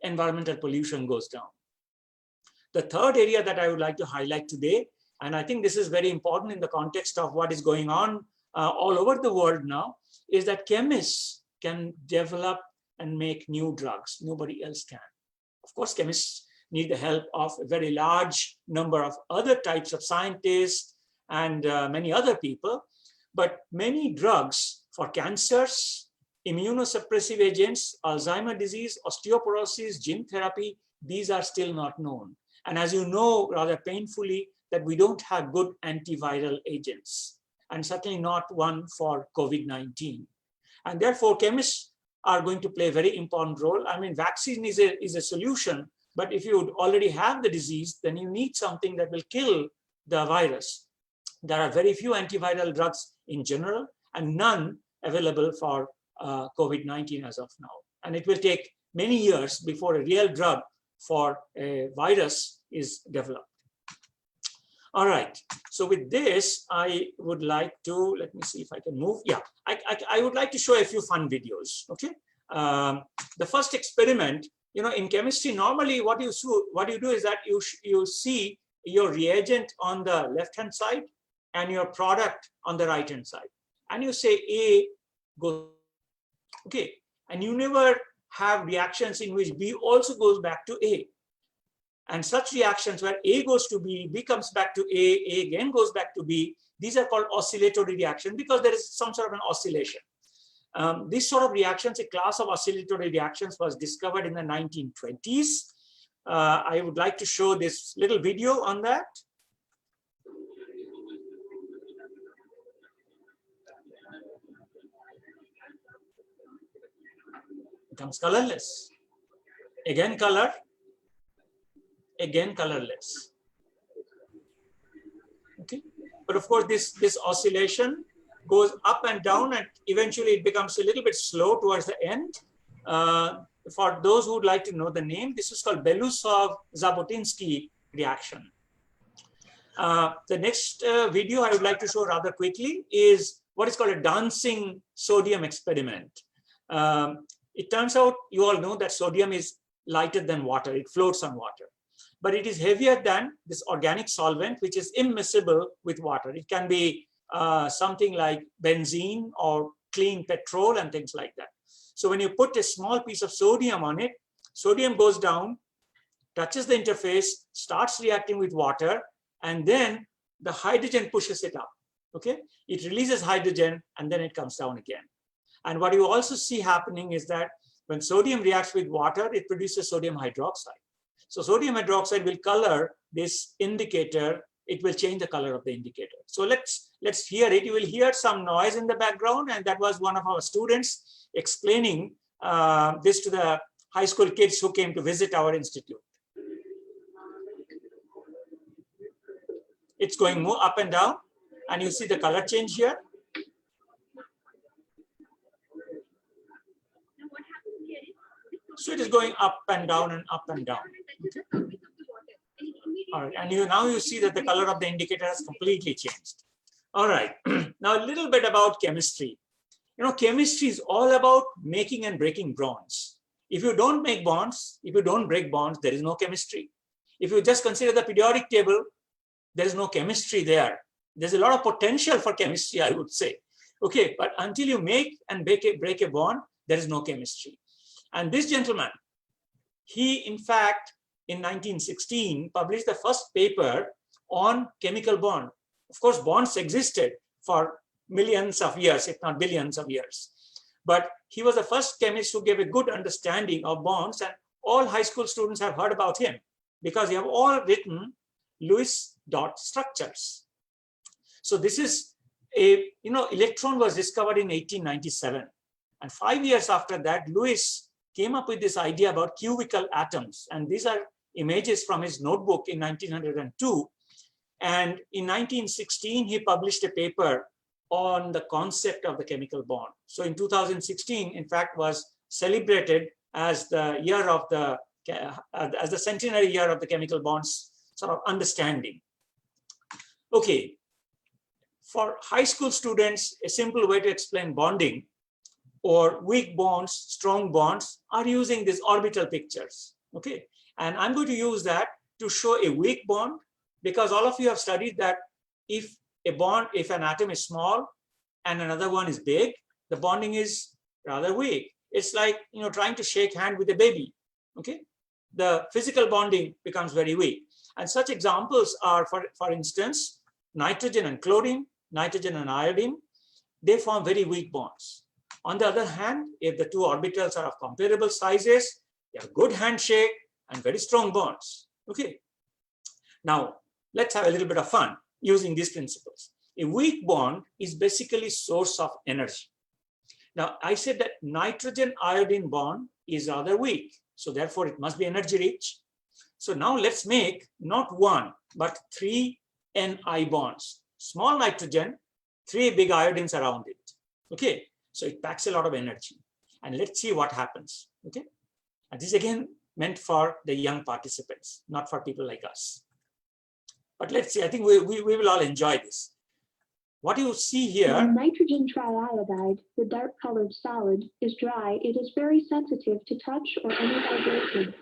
environmental pollution goes down. The third area that I would like to highlight today, and I think this is very important in the context of what is going on all over the world now, is that chemists can develop and make new drugs. Nobody else can. Of course, chemists need the help of a very large number of other types of scientists and many other people, but many drugs for cancers, immunosuppressive agents, Alzheimer's disease, osteoporosis, gene therapy, these are still not known. And as you know, rather painfully, that we don't have good antiviral agents, and certainly not one for COVID-19. And therefore, chemists are going to play a very important role. I mean, vaccine is a solution, but if you already have the disease, then you need something that will kill the virus. There are very few antiviral drugs in general and none available for COVID-19 as of now. And it will take many years before a real drug for a virus is developed. All right, so with this, I would like to, let me see if I can move. Yeah, I would like to show a few fun videos, okay? The first experiment, in chemistry, normally what you do is that you see your reagent on the left-hand side and your product on the right-hand side. And you say A goes, okay, and you never have reactions in which B also goes back to A. And such reactions where A goes to B, B comes back to A again goes back to B, these are called oscillatory reactions because there is some sort of an oscillation. This sort of reactions, a class of oscillatory reactions was discovered in the 1920s. I would like to show this little video on that. Becomes colorless. Again color. Again colorless. Okay, but of course this oscillation goes up and down and eventually it becomes a little bit slow towards the end. For those who would like to know the name, this is called Belousov-Zhabotinsky reaction. The next video I would like to show rather quickly is what is called a dancing sodium experiment. It turns out you all know that sodium is lighter than water, it floats on water. But it is heavier than this organic solvent, which is immiscible with water. It can be something like benzene or clean petrol and things like that. So when you put a small piece of sodium on it, sodium goes down, touches the interface, starts reacting with water, and then the hydrogen pushes it up. Okay, it releases hydrogen and then it comes down again. And what you also see happening is that when sodium reacts with water, it produces sodium hydroxide. So sodium hydroxide will color this indicator. It will change the color of the indicator. So let's hear it. You will hear some noise in the background, and that was one of our students explaining this to the high school kids who came to visit our institute. It's going more up and down, and you see the color change here. So it is going up and down and up and down. Okay. All right, and now you see that the color of the indicator has completely changed. All right, now a little bit about chemistry. Chemistry is all about making and breaking bonds. If you don't make bonds, if you don't break bonds, there is no chemistry. If you just consider the periodic table, there is no chemistry there. There's a lot of potential for chemistry, I would say. Okay, but until you make and break a bond, there is no chemistry. And this gentleman, he in fact, in 1916, published the first paper on chemical bond. Of course, bonds existed for millions of years, if not billions of years. But he was the first chemist who gave a good understanding of bonds, and all high school students have heard about him because they have all written Lewis dot structures. So this is electron was discovered in 1897. And 5 years after that, Lewis came up with this idea about cubical atoms. And these are images from his notebook in 1902. And in 1916, he published a paper on the concept of the chemical bond. So in 2016, in fact, was celebrated as the year of as the centenary year of the chemical bonds sort of understanding. Okay, for high school students, a simple way to explain bonding or weak bonds, strong bonds are using these orbital pictures. Okay, and I'm going to use that to show a weak bond, because all of you have studied that if an atom is small and another one is big, the bonding is rather weak. It's like trying to shake hand with a baby. Okay, the physical bonding becomes very weak. And such examples are, for instance, nitrogen and chlorine, nitrogen and iodine. They form very weak bonds. On the other hand, if the two orbitals are of comparable sizes, they have good handshake and very strong bonds. Okay. Now, let's have a little bit of fun using these principles. A weak bond is basically source of energy. Now, I said that nitrogen-iodine bond is rather weak, so therefore it must be energy rich. So now let's make not one, but 3 Ni bonds. small nitrogen, 3 big iodines around it. Okay, so it packs a lot of energy. And let's see what happens. Okay, and this is again meant for the young participants, not for people like us. But let's see, I think we will all enjoy this. What you see here. When nitrogen triiodide, the dark-colored solid, is dry, it is very sensitive to touch or any vibration.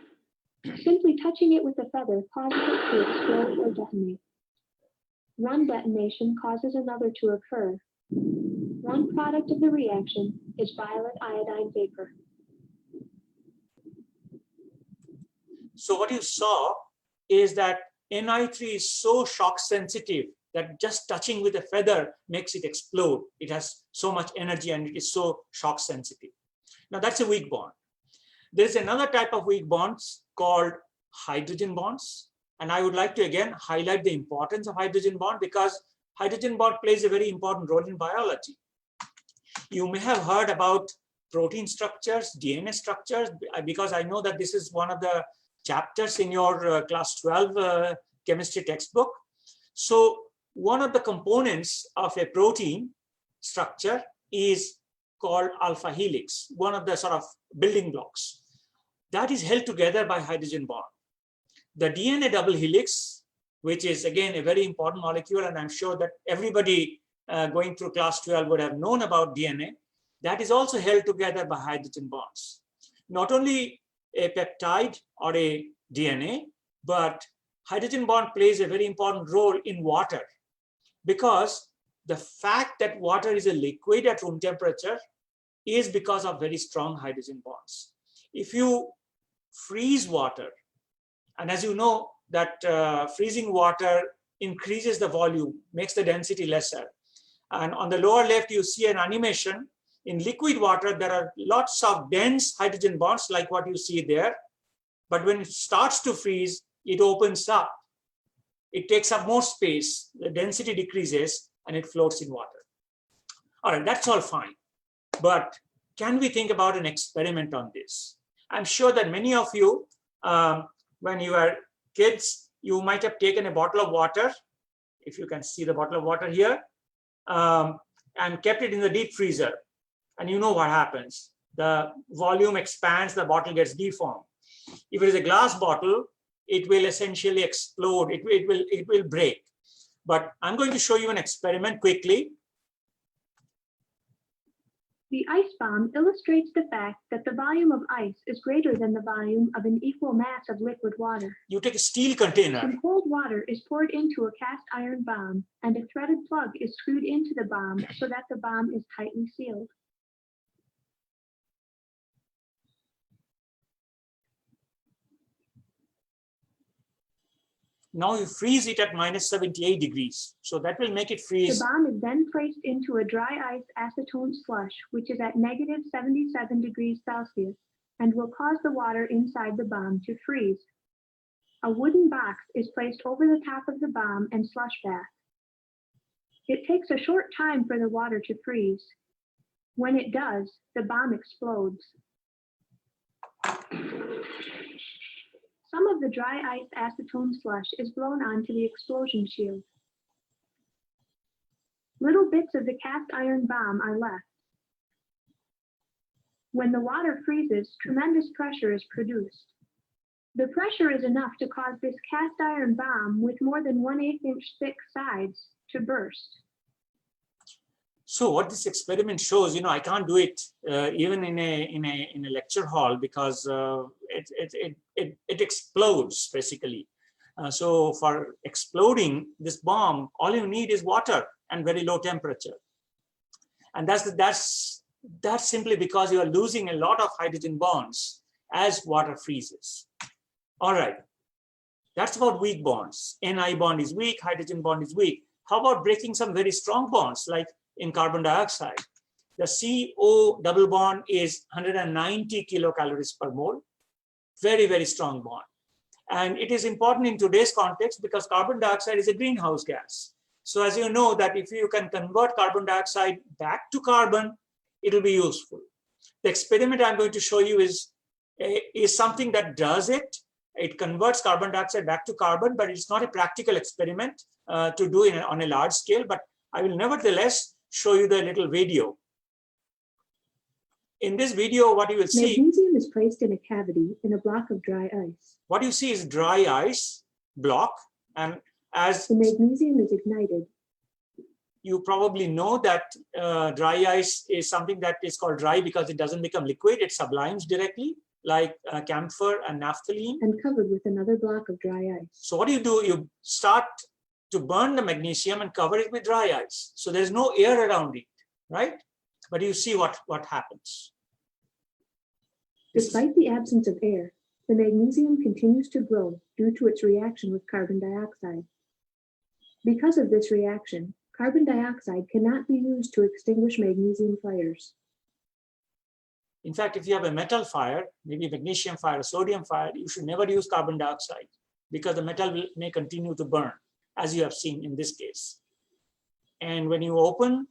Simply touching it with a feather causes it to explode or detonate. One detonation causes another to occur. One product of the reaction is violet iodine vapor. So what you saw is that Ni3 is so shock sensitive that just touching with a feather makes it explode. It has so much energy and it is so shock sensitive. Now that's a weak bond. There's another type of weak bonds called hydrogen bonds. And I would like to again highlight the importance of hydrogen bond because hydrogen bond plays a very important role in biology. You may have heard about protein structures, DNA structures, because I know that this is one of the chapters in your class 12 chemistry textbook. So one of the components of a protein structure is called alpha helix, one of the sort of building blocks. That is held together by hydrogen bond. The DNA double helix, which is again a very important molecule, and I'm sure that everybody going through class 12 would have known about DNA, that is also held together by hydrogen bonds. Not only a peptide or a DNA, but hydrogen bond plays a very important role in water because the fact that water is a liquid at room temperature is because of very strong hydrogen bonds. If you freeze water, and as you know that freezing water increases the volume, makes the density lesser. And on the lower left, you see an animation. In liquid water, there are lots of dense hydrogen bonds like what you see there. But when it starts to freeze, it opens up. It takes up more space, the density decreases, and it floats in water. All right, that's all fine. But can we think about an experiment on this? I'm sure that many of you, when you were kids, you might have taken a bottle of water, if you can see the bottle of water here, and kept it in the deep freezer. And you know what happens. The volume expands, the bottle gets deformed. If it is a glass bottle, it will essentially explode, it will break. But I'm going to show you an experiment quickly. The ice bomb illustrates the fact that the volume of ice is greater than the volume of an equal mass of liquid water. You take a steel container. Some cold water is poured into a cast iron bomb, and a threaded plug is screwed into the bomb so that the bomb is tightly sealed. Now you freeze it at minus 78 degrees. So that will make it freeze. The bomb is then placed into a dry ice acetone slush, which is at negative 77 degrees Celsius, and will cause the water inside the bomb to freeze. A wooden box is placed over the top of the bomb and slush bath. It takes a short time for the water to freeze. When it does, the bomb explodes. Some of the dry ice acetone slush is blown onto the explosion shield. Little bits of the cast iron bomb are left. When the water freezes, tremendous pressure is produced. The pressure is enough to cause this cast iron bomb with more than 1/8 inch thick sides to burst. So what this experiment shows, I can't do it even in a lecture hall because it explodes basically. So for exploding this bomb, all you need is water and very low temperature, and that's simply because you are losing a lot of hydrogen bonds as water freezes. All right, that's about weak bonds. Ni bond is weak, hydrogen bond is weak. How about breaking some very strong bonds like in carbon dioxide? The CO double bond is 190 kilocalories per mole. Very, very strong bond. And it is important in today's context because carbon dioxide is a greenhouse gas. So as you know that if you can convert carbon dioxide back to carbon, it will be useful. The experiment I'm going to show you is something that does it. It converts carbon dioxide back to carbon, but it's not a practical experiment. to do it on a large scale, but I will nevertheless show you the little video. In this video, what you will see— magnesium is placed in a cavity in a block of dry ice. What you see is dry ice block, and as the magnesium is ignited. You probably know that dry ice is something that is called dry because it doesn't become liquid, it sublimes directly, like camphor and naphthalene. And covered with another block of dry ice. So what do? You start to burn the magnesium and cover it with dry ice. So there's no air around it, right? But you see what happens. Despite the absence of air, the magnesium continues to grow due to its reaction with carbon dioxide. Because of this reaction, carbon dioxide cannot be used to extinguish magnesium fires. In fact, if you have a metal fire, maybe magnesium fire, or sodium fire, you should never use carbon dioxide because the metal may continue to burn, as you have seen in this case. And when you open,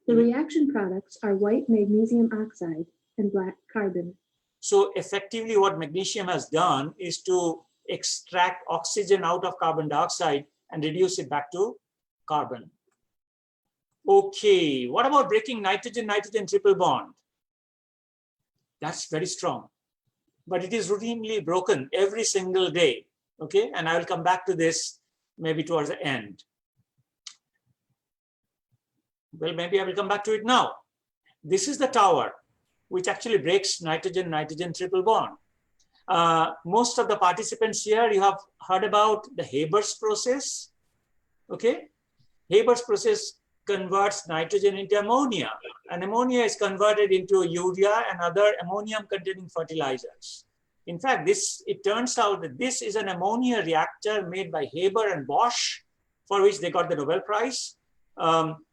the reaction products are white magnesium oxide and black carbon. So effectively what magnesium has done is to extract oxygen out of carbon dioxide and reduce it back to carbon. Okay, what about breaking nitrogen-nitrogen triple bond? That's very strong, but it is routinely broken every single day, okay? And I will come back to this maybe towards the end. Well, maybe I will come back to it now. This is the tower, which actually breaks nitrogen-nitrogen triple bond. Most of the participants here, you have heard about the Haber's process, okay? Haber's process converts nitrogen into ammonia, and ammonia is converted into urea and other ammonium-containing fertilizers. In fact, it turns out that this is an ammonia reactor made by Haber and Bosch, for which they got the Nobel Prize.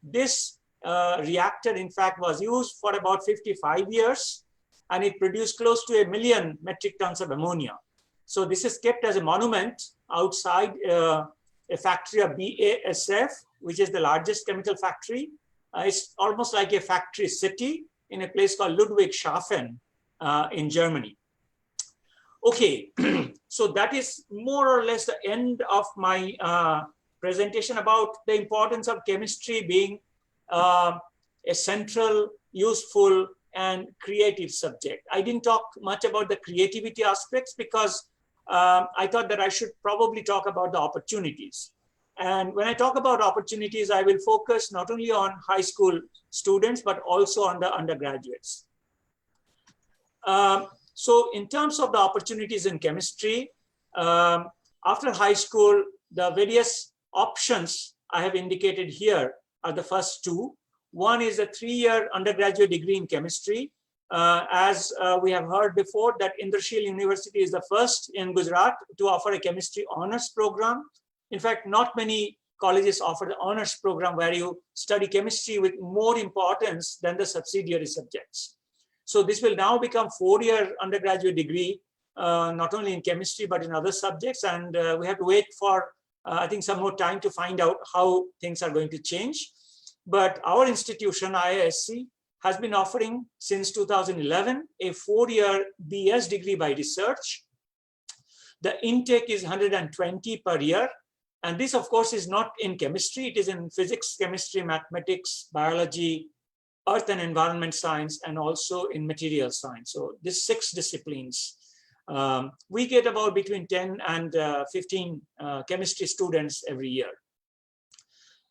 This reactor, in fact, was used for about 55 years, and it produced close to 1 million metric tons of ammonia. So this is kept as a monument outside a factory of BASF, which is the largest chemical factory. It's almost like a factory city in a place called Ludwigshafen in Germany. Okay, so that is more or less the end of my presentation about the importance of chemistry being a central, useful, and creative subject. I didn't talk much about the creativity aspects because I thought that I should probably talk about the opportunities. And when I talk about opportunities, I will focus not only on high school students, but also on the undergraduates. So in terms of the opportunities in chemistry, after high school, the various options I have indicated here are the first two. One is a 3-year undergraduate degree in chemistry. As we have heard before, that Indrashil University is the first in Gujarat to offer a chemistry honors program. In fact, not many colleges offer the honors program where you study chemistry with more importance than the subsidiary subjects. So this will now become 4-year undergraduate degree, not only in chemistry, but in other subjects. And we have to wait for, I think, some more time to find out how things are going to change. But our institution, IISc, has been offering since 2011 a 4-year BS degree by research. The intake is 120 per year. And this, of course, is not in chemistry. It is in physics, chemistry, mathematics, biology, earth and environment science, and also in material science. So these 6 disciplines. We get about between 10 and 15 chemistry students every year.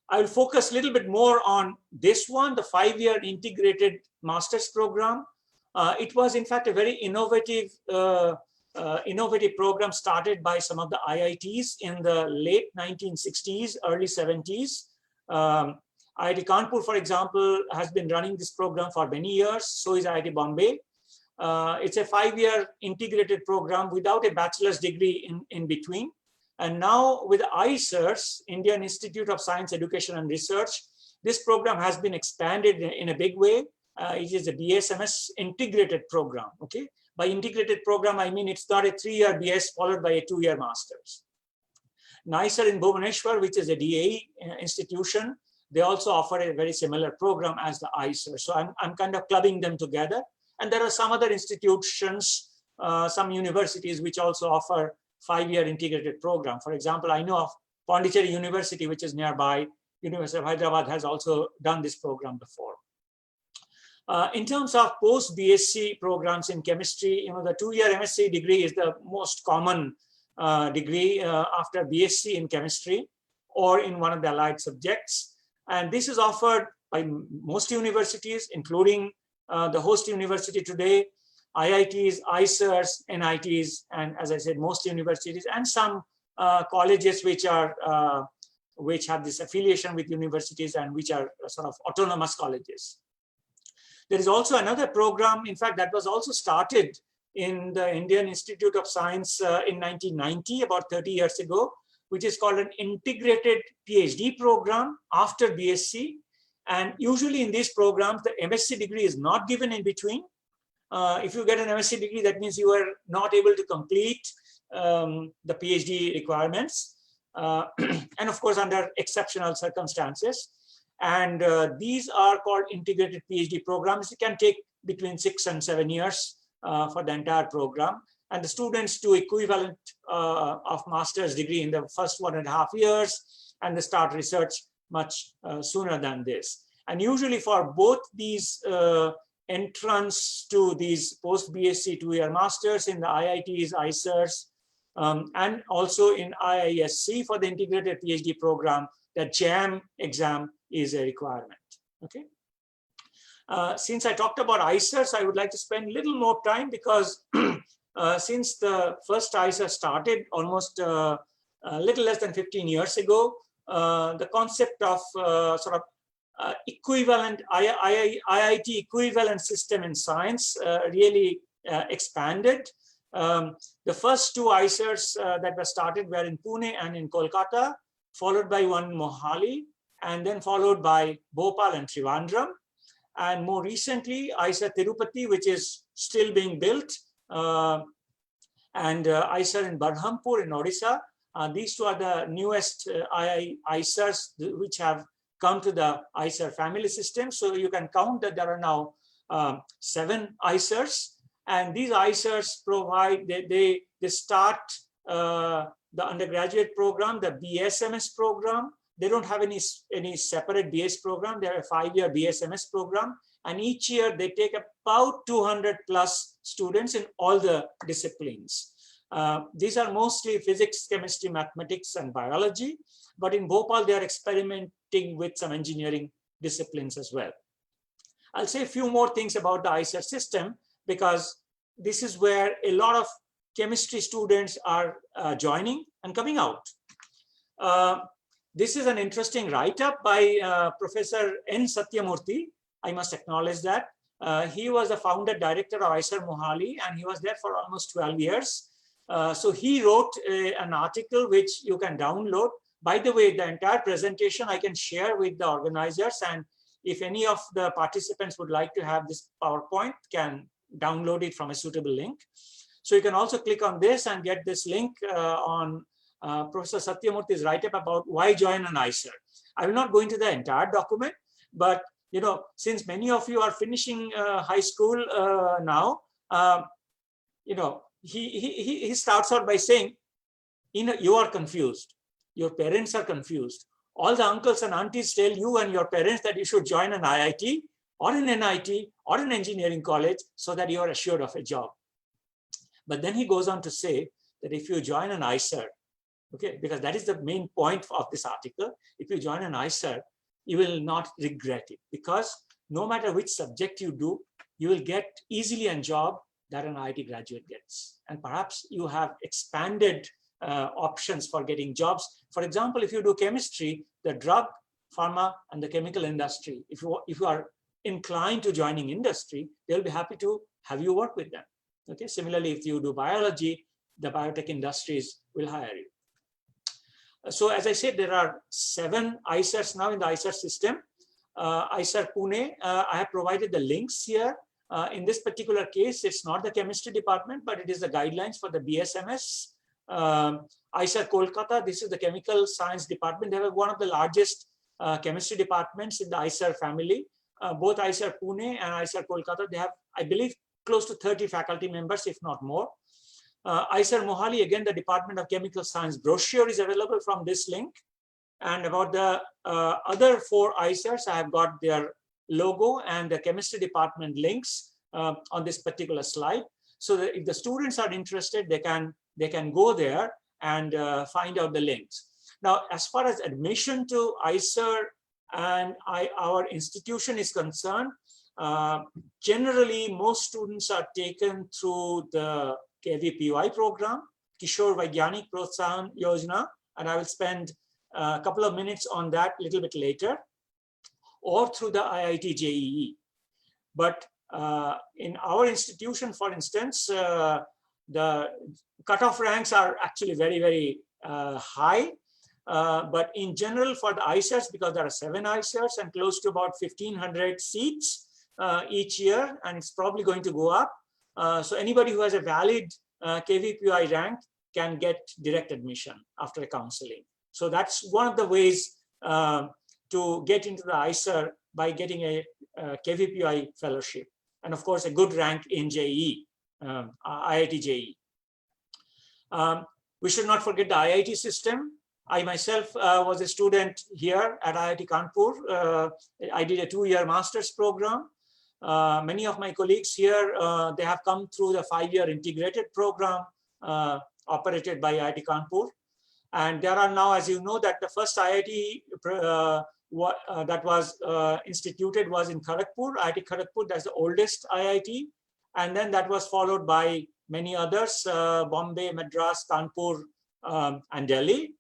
I will focus a little bit more on this one, the 5-year integrated master's program. It was, in fact, a very innovative program started by some of the IITs in the late 1960s, early 70s. IIT Kanpur, for example, has been running this program for many years. So is IIT Bombay. It's a 5-year integrated program without a bachelor's degree in between. And now with ISERS, Indian Institute of Science, Education and Research, this program has been expanded in a big way. It is a BSMS integrated program, okay? By integrated program, I mean it's not a 3-year BS followed by a 2-year master's. ISER in Bhubaneswar, which is a DAE institution, they also offer a very similar program as the ISER. So I'm kind of clubbing them together. And there are some other institutions some universities which also offer 5-year integrated program. For example, I know of Pondicherry University, which is nearby. University of Hyderabad has also done this program before. In terms of post-BSc programs in chemistry, the 2-year MSc degree is the most common degree after BSc in chemistry or in one of the allied subjects. And this is offered by most universities, including the host university today, IITs, ISERs, NITs, and as I said, most universities, and some colleges which have this affiliation with universities and which are sort of autonomous colleges. There is also another program, in fact, that was also started in the Indian Institute of Science in 1990, about 30 years ago, which is called an integrated PhD program after BSc. And usually in these programs, the MSc degree is not given in between. If you get an MSc degree, that means you are not able to complete the PhD requirements. And of course, under exceptional circumstances. And these are called integrated PhD programs. It can take between 6 and 7 years for the entire program. And the students do equivalent of master's degree in the first 1.5 years, and they start research much sooner than this. And usually for both these entrance to these post-BSc 2-year masters in the IITs, ISERs, and also in IISc for the integrated PhD program, the JAM exam is a requirement. Okay. Since I talked about ISERs, I would like to spend a little more time because since the first ISER started almost a little less than 15 years ago, the concept of sort of equivalent IIT equivalent system in science really expanded. The first 2 ISERs that were started were in Pune and in Kolkata, followed by one in Mohali, and then followed by Bhopal and Trivandrum. And more recently, ISER Tirupati, which is still being built, and ISER in Barhampur in Odisha. These 2 are the newest ISERs which have come to the ISER family system. So you can count that there are now 7 ISERs. And these ISERs provide, they start the undergraduate program, the BSMS program. They don't have any separate BS program. They have a 5-year BSMS program. And each year they take about 200 plus students in all the disciplines. These are mostly physics, chemistry, mathematics, and biology. But in Bhopal, they are experimenting with some engineering disciplines as well. I'll say a few more things about the ISER system because this is where a lot of chemistry students are joining and coming out. This is an interesting write-up by Professor N. Satyamurthy. I must acknowledge that. He was the founder director of ISER Mohali, and he was there for almost 12 years. So he wrote an article which you can download. By the way, the entire presentation I can share with the organizers, and if any of the participants would like to have this PowerPoint, can download it from a suitable link. So you can also click on this and get this link on Professor Satyamurthy's write-up about why join an ISER. I will not go into the entire document, but since many of you are finishing high school now, he starts out by saying, you are confused. Your parents are confused. All the uncles and aunties tell you and your parents that you should join an IIT or an NIT or an engineering college so that you are assured of a job. But then he goes on to say that if you join an ISER, okay, because that is the main point of this article, if you join an ISER, you will not regret it because no matter which subject you do, you will get easily a job that an IIT graduate gets. And perhaps you have expanded options for getting jobs. For example, if you do chemistry, the drug, pharma, and the chemical industry, if you are inclined to joining industry, they'll be happy to have you work with them. Okay. Similarly, if you do biology, the biotech industries will hire you. So as I said, there are 7 ISERs now in the ISER system. ISER Pune, I have provided the links here. In this particular case, it's not the chemistry department, but it is the guidelines for the BSMS. ISER Kolkata, this is the chemical science department. They have one of the largest chemistry departments in the ISER family. Both ISER Pune and ISER Kolkata, they have, I believe, close to 30 faculty members, if not more. ISER Mohali, again, the Department of Chemical Science brochure is available from this link. And about the other 4 ISERs, I have got their logo and the chemistry department links on this particular slide. So that if the students are interested, they can go there and find out the links. Now, as far as admission to ISER and our institution is concerned, generally most students are taken through the KVPY program, Kishore Vaigyanik Protsahan Yojana, and I will spend a couple of minutes on that a little bit later, or through the IIT JEE. But in our institution, for instance, the cutoff ranks are actually very, very high. But in general, for the ISERs, because there are 7 ISERs and close to about 1,500 seats each year, and it's probably going to go up. So anybody who has a valid KVPY rank can get direct admission after counseling. So that's one of the ways to get into the ISER, by getting a KVPY fellowship. And of course, a good rank in JEE, IIT JEE. We should not forget the IIT system. I myself was a student here at IIT Kanpur. I did a 2-year master's program. Many of my colleagues here, they have come through the 5-year integrated program operated by IIT Kanpur. And there are now, as you know, that the first IIT that was instituted was in Kharagpur, IIT Kharagpur, that's the oldest IIT. And then that was followed by many others, Bombay, Madras, Kanpur, and Delhi.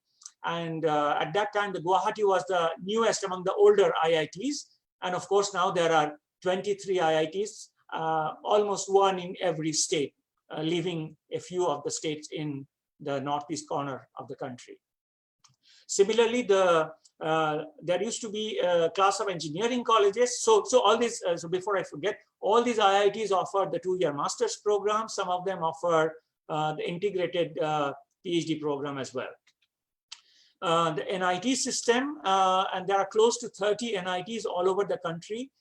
And at that time, the Guwahati was the newest among the older IITs. And of course, now there are 23 IITs, almost one in every state, leaving a few of the states in the northeast corner of the country. Similarly, there used to be a class of engineering colleges. So all these, so before I forget, all these IITs offer the 2-year master's program. Some of them offer the integrated PhD program as well. The NIT system, and there are close to 30 NITs all over the country.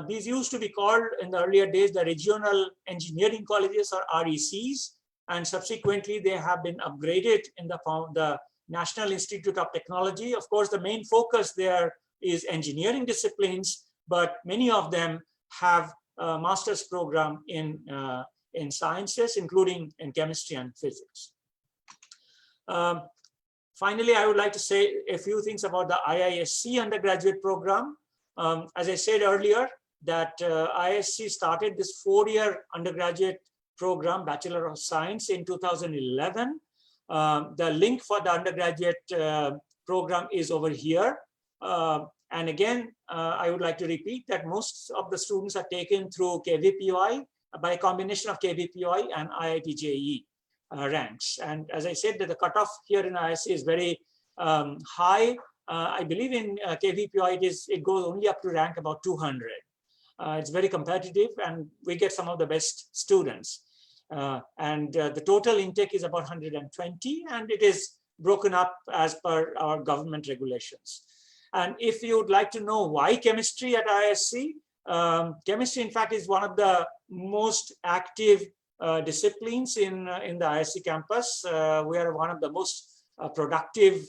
These used to be called in the earlier days the regional engineering colleges, or RECs, and subsequently they have been upgraded in the National Institute of Technology. Of course, the main focus there is engineering disciplines, but many of them have a master's program in sciences, including in chemistry and physics. Finally, I would like to say a few things about the IISc undergraduate program. As I said earlier, that IISc started this 4-year undergraduate program, Bachelor of Science, in 2011. The link for the undergraduate program is over here. And again, I would like to repeat that most of the students are taken through KVPY, by a combination of KVPY and IIT JEE ranks. And as I said, that the cutoff here in IISc is very high. I believe in KVPY, it goes only up to rank about 200. It's very competitive, and we get some of the best students. The total intake is about 120, and it is broken up as per our government regulations. And if you would like to know why chemistry at IISc, chemistry, in fact, is one of the most active disciplines in the IISc campus. We are one of the most productive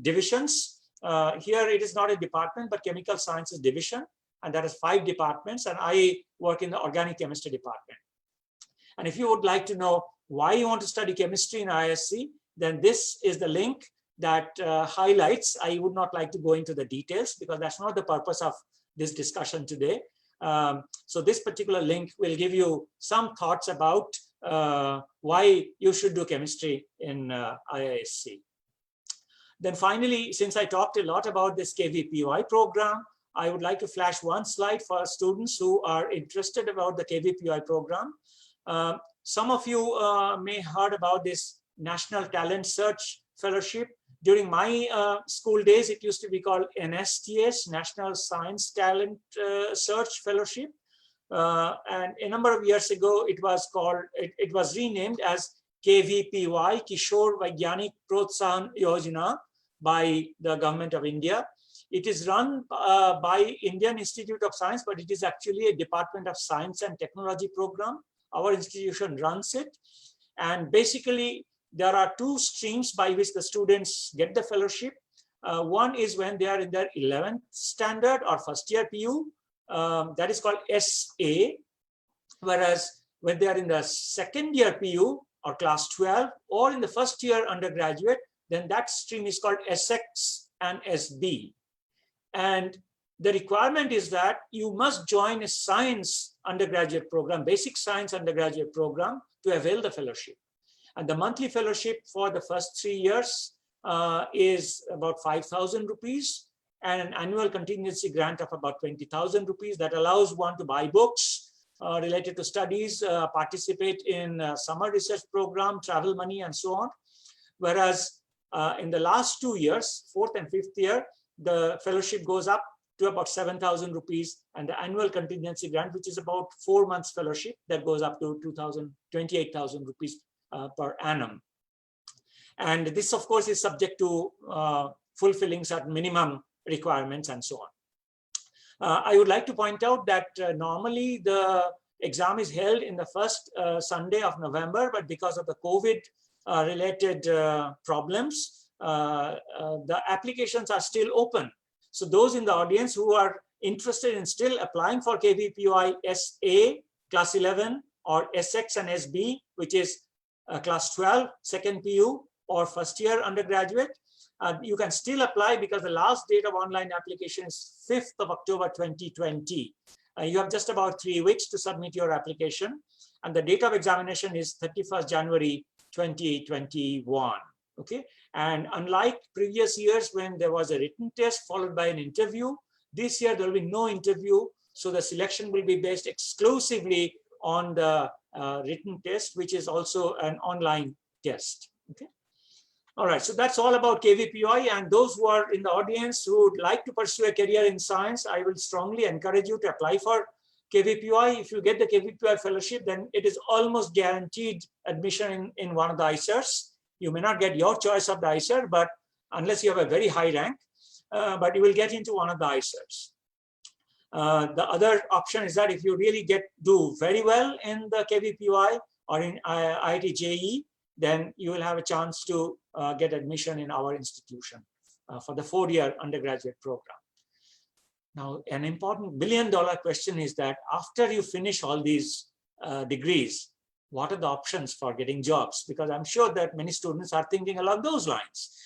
divisions. Here it is not a department, but chemical sciences division, and there is 5 departments, and I work in the organic chemistry department. And if you would like to know why you want to study chemistry in IISc, then this is the link that highlights. I would not like to go into the details because that's not the purpose of this discussion today. So this particular link will give you some thoughts about why you should do chemistry in IISc. Then finally, since I talked a lot about this KVPY program, I would like to flash one slide for students who are interested about the KVPY program. Some of you may have heard about this National Talent Search Fellowship. During my school days, it used to be called NSTS, National Science Talent Search Fellowship. And a number of years ago, it was renamed as KVPY, Kishore Vaigyanik Protsahan Yojana, by the government of India. It is run by Indian Institute of Science, but it is actually a Department of Science and Technology program. Our institution runs it. And basically, there are two streams by which the students get the fellowship. One is when they are in their 11th standard or first year PU, that is called SA. Whereas when they are in the second year PU or class 12 or in the first year undergraduate, then that stream is called SX and SB. And the requirement is that you must join a science undergraduate program, basic science undergraduate program, to avail the fellowship. And the monthly fellowship for the first 3 years is about 5,000 rupees and an annual contingency grant of about 20,000 rupees that allows one to buy books related to studies, participate in summer research program, travel money, and so on. Whereas in the last 2 years, 4th and 5th year, the fellowship goes up to about 7,000 rupees, and the annual contingency grant, which is about 4 months fellowship, that goes up to 28,000 rupees per annum. And this, of course, is subject to fulfilling certain minimum requirements and so on. I would like to point out that normally the exam is held in the first Sunday of November, but because of the COVID related problems, the applications are still open. So those in the audience who are interested in still applying for KVPY SA, class 11, or SX and SB, which is class 12, second PU, or first year undergraduate, you can still apply because the last date of online application is 5th of October 2020. You have just about 3 weeks to submit your application, and the date of examination is 31st January 2021. Okay, and unlike previous years when there was a written test followed by an interview, this year there will be no interview, so the selection will be based exclusively on the written test, which is also an online test. Okay. All right, so that's all about KVPY, and those who are in the audience who would like to pursue a career in science, I will strongly encourage you to apply for KVPY. If you get the KVPY fellowship, then it is almost guaranteed admission in one of the ISERs. You may not get your choice of the ISER, but unless you have a very high rank, but you will get into one of the ISERs. The other option is that if you really do very well in the KVPY or in IIT JEE, then you will have a chance to get admission in our institution for the 4-year undergraduate program. Now, an important billion-dollar question is that after you finish all these degrees, what are the options for getting jobs? Because I'm sure that many students are thinking along those lines.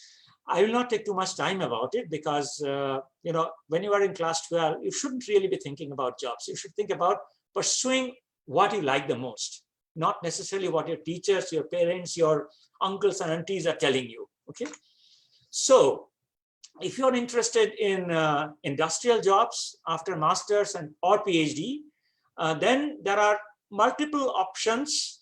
I will not take too much time about it because, you know, when you are in class 12, you shouldn't really be thinking about jobs. You should think about pursuing what you like the most, not necessarily what your teachers, your parents, your uncles and aunties are telling you, okay? So if you're interested in industrial jobs after master's or PhD, then there are multiple options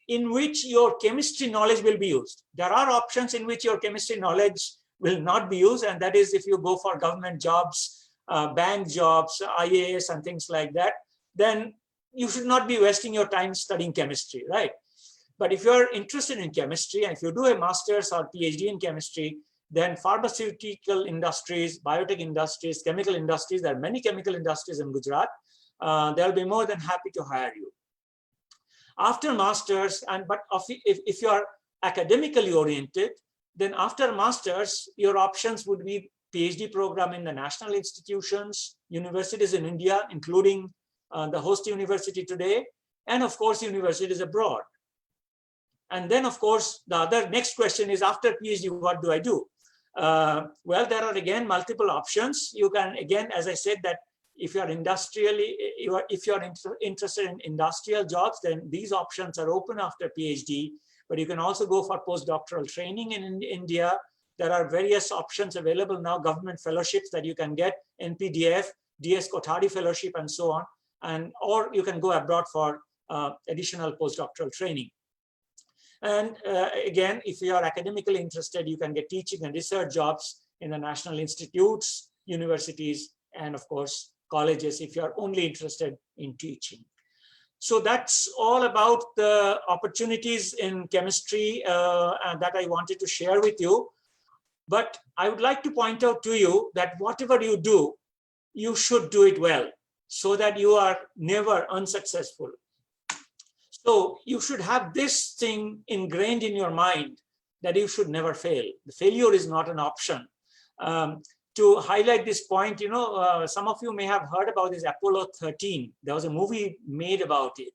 in which your chemistry knowledge will be used. There are options in which your chemistry knowledge will not be used, and that is if you go for government jobs, bank jobs, IAS and things like that, then you should not be wasting your time studying chemistry, right? But if you're interested in chemistry, and if you do a master's or PhD in chemistry, then pharmaceutical industries, biotech industries, chemical industries, there are many chemical industries in Gujarat, they'll be more than happy to hire you. After master's, if you are academically oriented, then after master's, your options would be PhD program in the national institutions, universities in India, including the host university today, and of course, universities abroad. And then, of course, the other next question is, after PhD, what do I do? Well, there are again multiple options. You can, again, as I said, that if you are interested in industrial jobs, then these options are open after PhD. But you can also go for postdoctoral training in India. There are various options available now, government fellowships that you can get, NPDF, DS Kothari fellowship, and so on. Or you can go abroad for additional postdoctoral training. And again, if you are academically interested, you can get teaching and research jobs in the national institutes, universities, and of course, colleges if you are only interested in teaching. So that's all about the opportunities in chemistry that I wanted to share with you. But I would like to point out to you that whatever you do, you should do it well so that you are never unsuccessful. So you should have this thing ingrained in your mind that you should never fail. The failure is not an option. To highlight this point, you know, some of you may have heard about this Apollo 13. There was a movie made about it.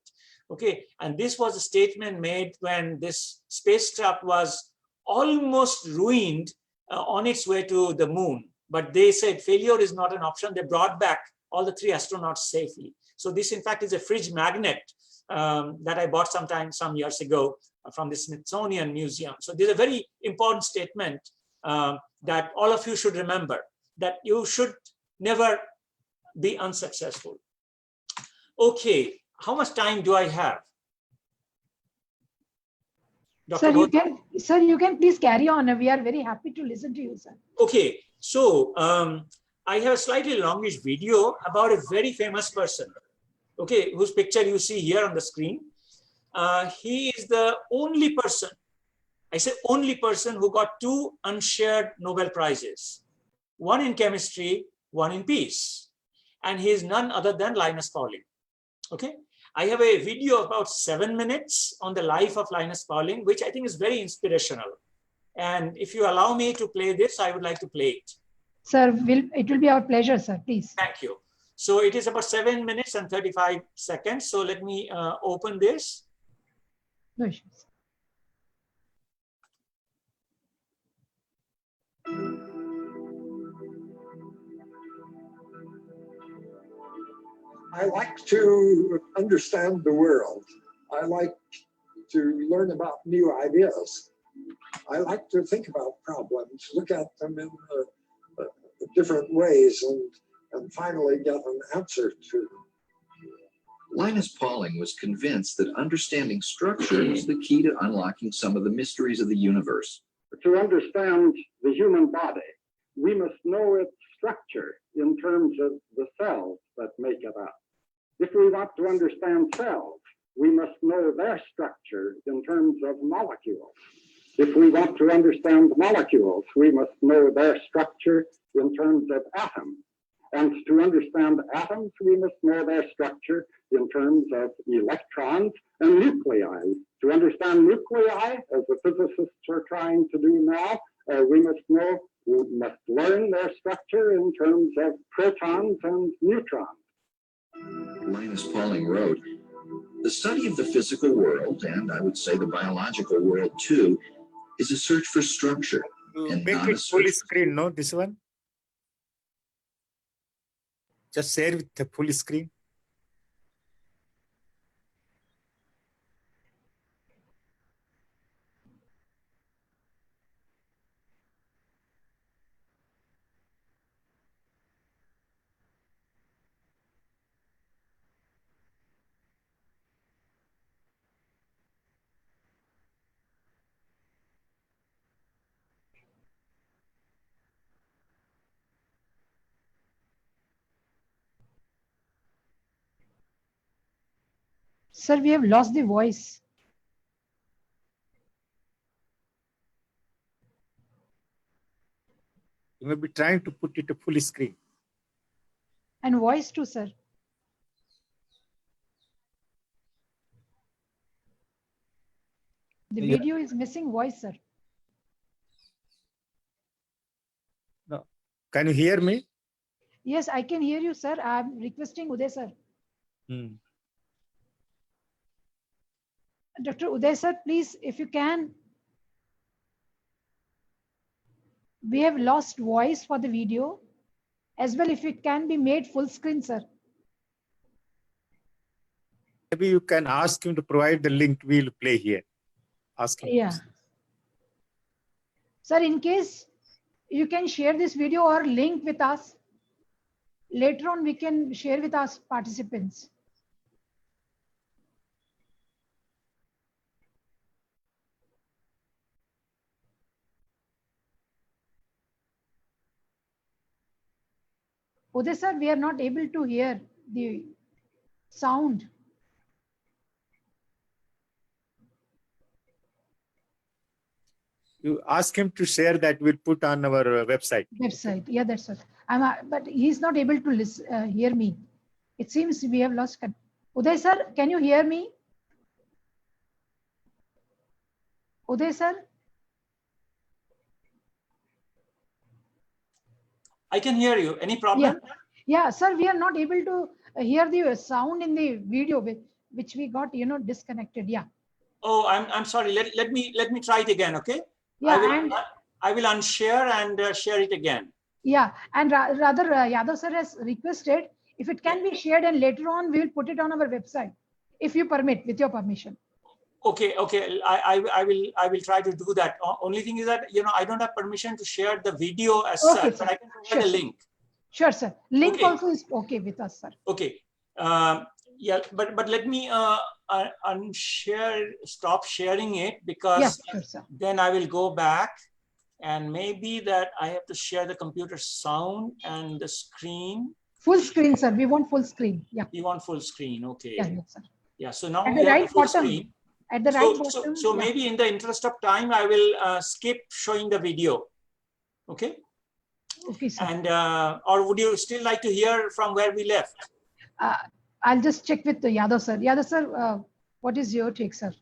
Okay, and this was a statement made when this spacecraft was almost ruined on its way to the moon. But they said failure is not an option. They brought back all the 3 astronauts safely. So this, in fact, is a fridge magnet that I bought some years ago from the Smithsonian Museum. So this is a very important statement that all of you should remember, that you should never be unsuccessful. Okay, how much time do I have? Sir, you can please carry on. We are very happy to listen to you, sir. Okay, so I have a slightly longish video about a very famous person, okay, whose picture you see here on the screen. He is the only person, I say only person, who got 2 unshared Nobel Prizes, one in chemistry, one in peace. And he is none other than Linus Pauling. Okay, I have a video of about 7 minutes on the life of Linus Pauling, which I think is very inspirational. And if you allow me to play this, I would like to play it. Sir, it will be our pleasure, sir, please. Thank you. So it is about 7 minutes and 35 seconds. So let me open this. No issues. I like to understand the world. I like to learn about new ideas. I like to think about problems, look at them in different ways, and finally get an answer to them. Linus Pauling was convinced that understanding structure was the key to unlocking some of the mysteries of the universe. To understand the human body, we must know its structure in terms of the cells that make it up. If we want to understand cells, we must know their structure in terms of molecules. If we want to understand molecules, we must know their structure in terms of atoms. And to understand atoms, we must know their structure in terms of electrons and nuclei. To understand nuclei, as the physicists are trying to do now, we must learn their structure in terms of protons and neutrons. Linus Pauling wrote, "The study of the physical world, and I would say the biological world too, is a search for structure." And make not it a full search screen, no, this one? Just share with the full screen. Sir, we have lost the voice. You may be trying to put it to full screen. And voice too, sir. The video is missing voice, sir. No. Can you hear me? Yes, I can hear you, sir. I'm requesting Uday, sir. Dr. Uday, sir, please, if you can. We have lost voice for the video. As well, if it can be made full screen, sir. Maybe you can ask him to provide the link. We'll play here. Ask him. Yeah. Sir, in case you can share this video or link with us, later on we can share with us participants. Uday, sir, we are not able to hear the sound. You ask him to share that. We'll put on our website. Website. Yeah, that's what. But he's not able to listen, hear me. It seems we have lost. Uday sir, can you hear me? Uday sir? I can hear you. Any problem? Yeah, sir, we are not able to hear the sound in the video which we got, disconnected. Yeah. Oh, I'm sorry. Let me try it again. Okay. Yeah, I will unshare and share it again. Yeah, and rather Yadav sir has requested if it can be shared, and later on we will put it on our website, if you permit, with your permission. Okay. I will try to do that. Only thing is that I don't have permission to share the video as such, but I can provide a link. Sure, sir. Link also is okay with us, sir. Okay. Yeah, but let me stop sharing it, because then I will go back, and maybe that I have to share the computer sound and the screen. Full screen, sir. We want full screen. Yeah. You want full screen. Okay. Yeah, yes, sir. Yeah. So now at we the have right full bottom. Screen. At the right bottom. So maybe in the interest of time, I will skip showing the video. Okay. Okay, sir. And or would you still like to hear from where we left? I'll just check with the Yadav sir. Yadav sir, what is your take, sir?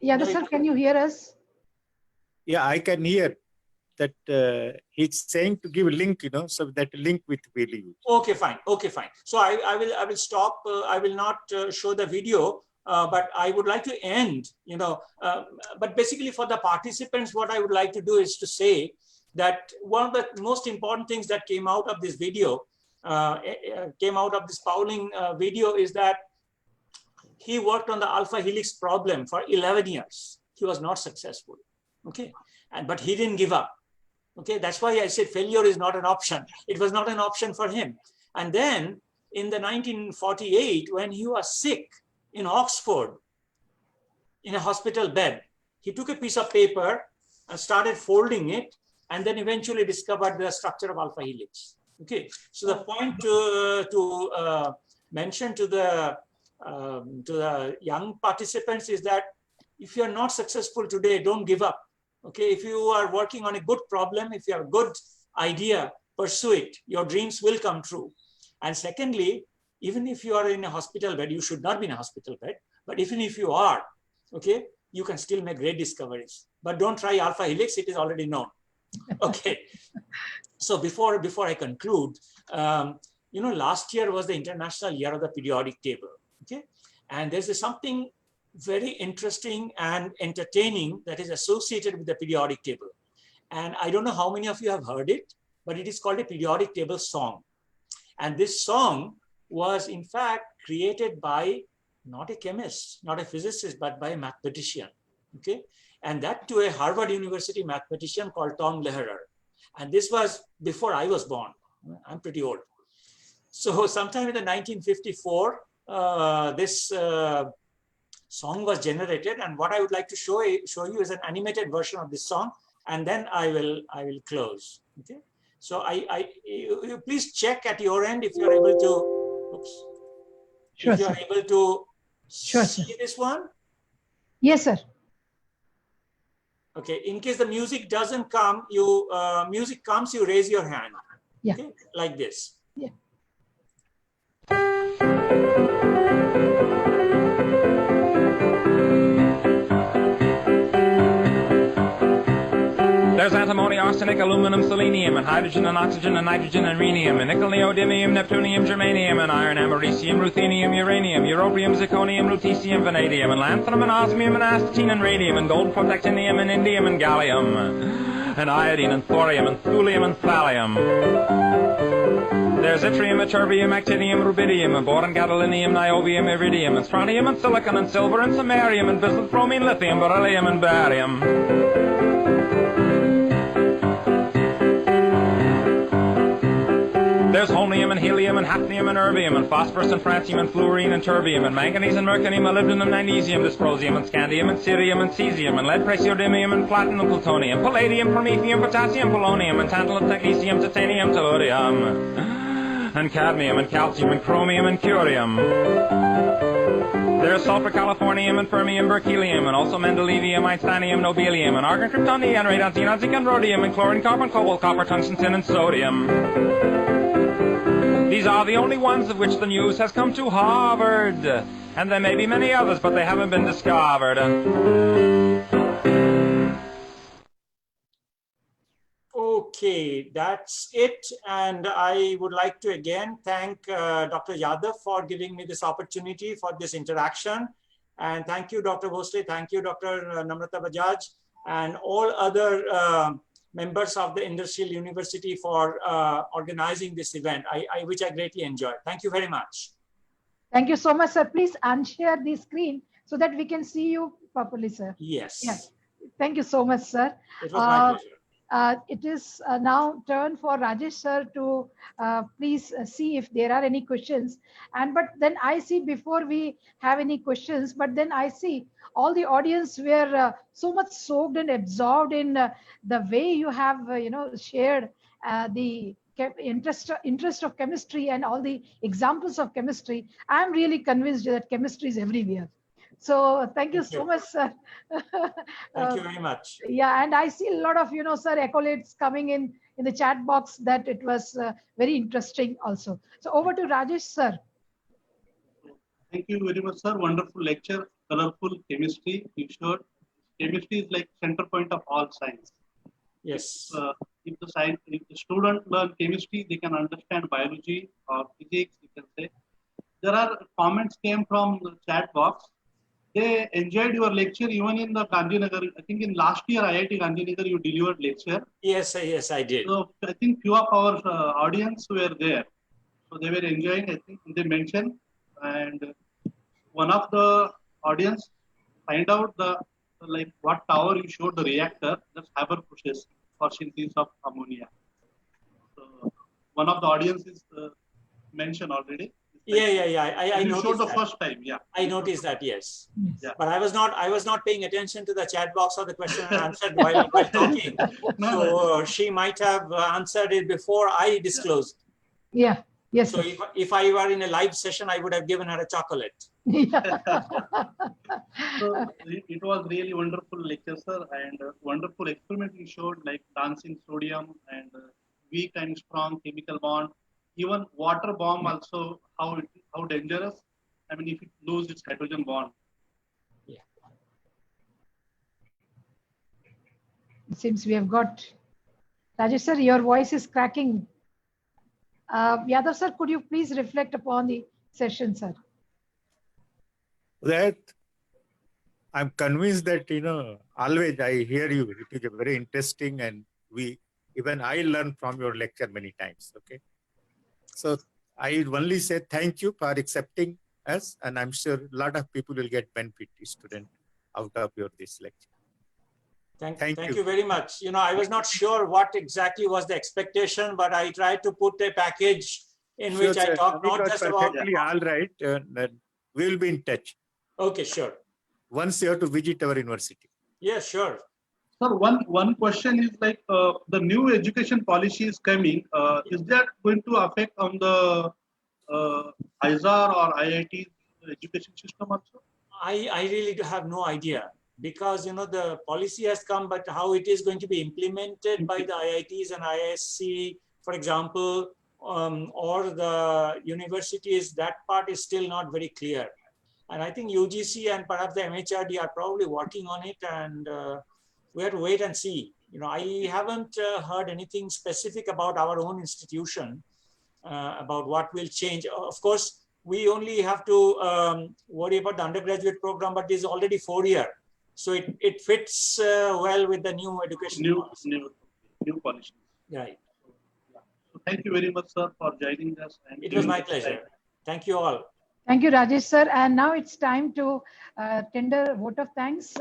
Yadav sir, can you hear us? Yeah, I can hear that he's saying to give a link, so that link will be used. Okay, fine. Okay, fine. So I will stop. I will not show the video, but I would like to end, but basically for the participants, what I would like to do is to say that one of the most important things that came out of this video, came out of this Pauling video, is that he worked on the alpha helix problem for 11 years. He was not successful. Okay. But he didn't give up. Okay. That's why I said failure is not an option. It was not an option for him. And then in the 1948, when he was sick in Oxford, in a hospital bed, he took a piece of paper and started folding it, and then eventually discovered the structure of alpha helix. Okay. So the point to mention to the young participants is that if you are not successful today, don't give up. Okay, if you are working on a good problem, if you have a good idea, pursue it. Your dreams will come true. And secondly, even if you are in a hospital bed, you should not be in a hospital bed, but even if you are, okay, you can still make great discoveries. But don't try alpha helix, it is already known. Okay. So before I conclude, last year was the International Year of the Periodic Table. Okay, and there's something very interesting and entertaining that is associated with the periodic table. And I don't know how many of you have heard it, but it is called a periodic table song. And this song was in fact created by not a chemist, not a physicist, but by a mathematician. Okay, and that to a Harvard University mathematician called Tom Lehrer. And this was before I was born. I'm pretty old. So sometime in the 1954, this song was generated, and what I would like to show you is an animated version of this song, and then I will close. Okay, so you please check at your end if you are able to. Oops. Sure, if you are able to see this one. Yes, sir. Okay. In case the music doesn't come, music comes, you raise your hand. Yeah. Okay? Like this. Yeah. There's antimony, arsenic, aluminum, selenium, and hydrogen, and oxygen, and nitrogen, and rhenium, and nickel, neodymium, neptunium, germanium, and iron, americium, ruthenium, uranium, europium, zirconium, lutetium, vanadium, and lanthanum, and osmium, and astatine, and radium, and gold, protactinium, and indium, and gallium, and iodine, and thorium, and thulium, and thallium. There's yttrium, ytterbium, actinium, rubidium, and boron, gadolinium, niobium, iridium, and strontium, and silicon, and silver, and samarium, and bismuth, bromine, lithium, beryllium, and barium. There's holmium and helium and hafnium and erbium and phosphorus and francium and fluorine and terbium and manganese and mercurium, molybdenum and magnesium, dysprosium and scandium and cerium and cesium and lead, praseodymium and platinum, plutonium, palladium, promethium, potassium, polonium and tantalum, technetium, titanium, tellurium. and cadmium and calcium and chromium and curium. There's sulfur, californium, and fermium, berkelium, and also mendelevium, titanium, nobelium, and argon, krypton, neon, radon, xenon, zinc, and rhodium, and chlorine, carbon, cobalt, copper, tungsten, tin, and sodium. These are the only ones of which the news has come to Harvard. And there may be many others, but they haven't been discovered. Okay, that's it. And I would like to again thank Dr. Yadav for giving me this opportunity for this interaction. And thank you, Dr. Bhosle. Thank you, Dr. Namrata Bajaj, and all other members of the Indrashil University for organizing this event, which I greatly enjoyed. Thank you very much. Thank you so much, sir. Please unshare the screen so that we can see you properly, sir. Yes. Yes. Thank you so much, sir. It was my pleasure. It is now turn for Rajesh sir to please see if there are any questions. But then I see before we have any questions, but then I see all the audience were so much soaked and absorbed in the way you have shared the interest of chemistry and all the examples of chemistry. I'm really convinced that chemistry is everywhere. So thank you so much, sir. Thank you very much. Yeah, and I see a lot of, sir, accolades coming in the chat box that it was very interesting also. So over to Rajesh, sir. Thank you very much, sir. Wonderful lecture, colorful chemistry. You showed chemistry is like center point of all science. Yes. If the student learn chemistry, they can understand biology or physics, you can say. There are comments came from the chat box. They enjoyed your lecture even in the Gandhinagar. I think in last year, IIT Gandhinagar, you delivered lecture. Yes, yes, I did. So I think few of our audience were there. So they were enjoying, I think they mentioned. And one of the audience find out like what tower you showed the reactor, that's Haber process for synthesis of ammonia. So one of the audience is mentioned already. I noticed showed the that. first time, yeah. I noticed that, yes. Yeah. But I was not paying attention to the chat box or the question and answered while talking. So she might have answered it before I disclosed. Yeah. Yes. So if I were in a live session, I would have given her a chocolate. So it was really wonderful lecture, sir, and wonderful experiment you showed, like dancing sodium and weak and strong chemical bond. Even water bomb also, how dangerous. I mean, if it loses its hydrogen bond. Yeah. It seems we have got Rajesh sir, your voice is cracking. Yadav sir, could you please reflect upon the session, sir? That I'm convinced that always I hear you. It is very interesting, and even I learn from your lecture many times. Okay. So I only say thank you for accepting us, and I'm sure a lot of people will get benefit, student, out of this lecture. Thank you very much. I was not sure what exactly was the expectation, but I tried to put a package in which I talked not just about. All right, we will be in touch. Okay, sure. Once you have to visit our university. Yeah, sure. Sir, one question is like the new education policy is coming. Is that going to affect on the ISER or IIT education system also? I really have no idea, because the policy has come, but how it is going to be implemented by the IITs and IISc, for example, or the universities, that part is still not very clear. And I think UGC and perhaps the MHRD are probably working on it, and we have to wait and see. I haven't heard anything specific about our own institution, about what will change. Of course, we only have to worry about the undergraduate program, but it is already 4-year. So it fits well with the new education policy. New policy. Right. So thank you very much, sir, for joining us. And it was my pleasure. Thank you all. Thank you, Rajesh sir. And now it's time to tender a vote of thanks.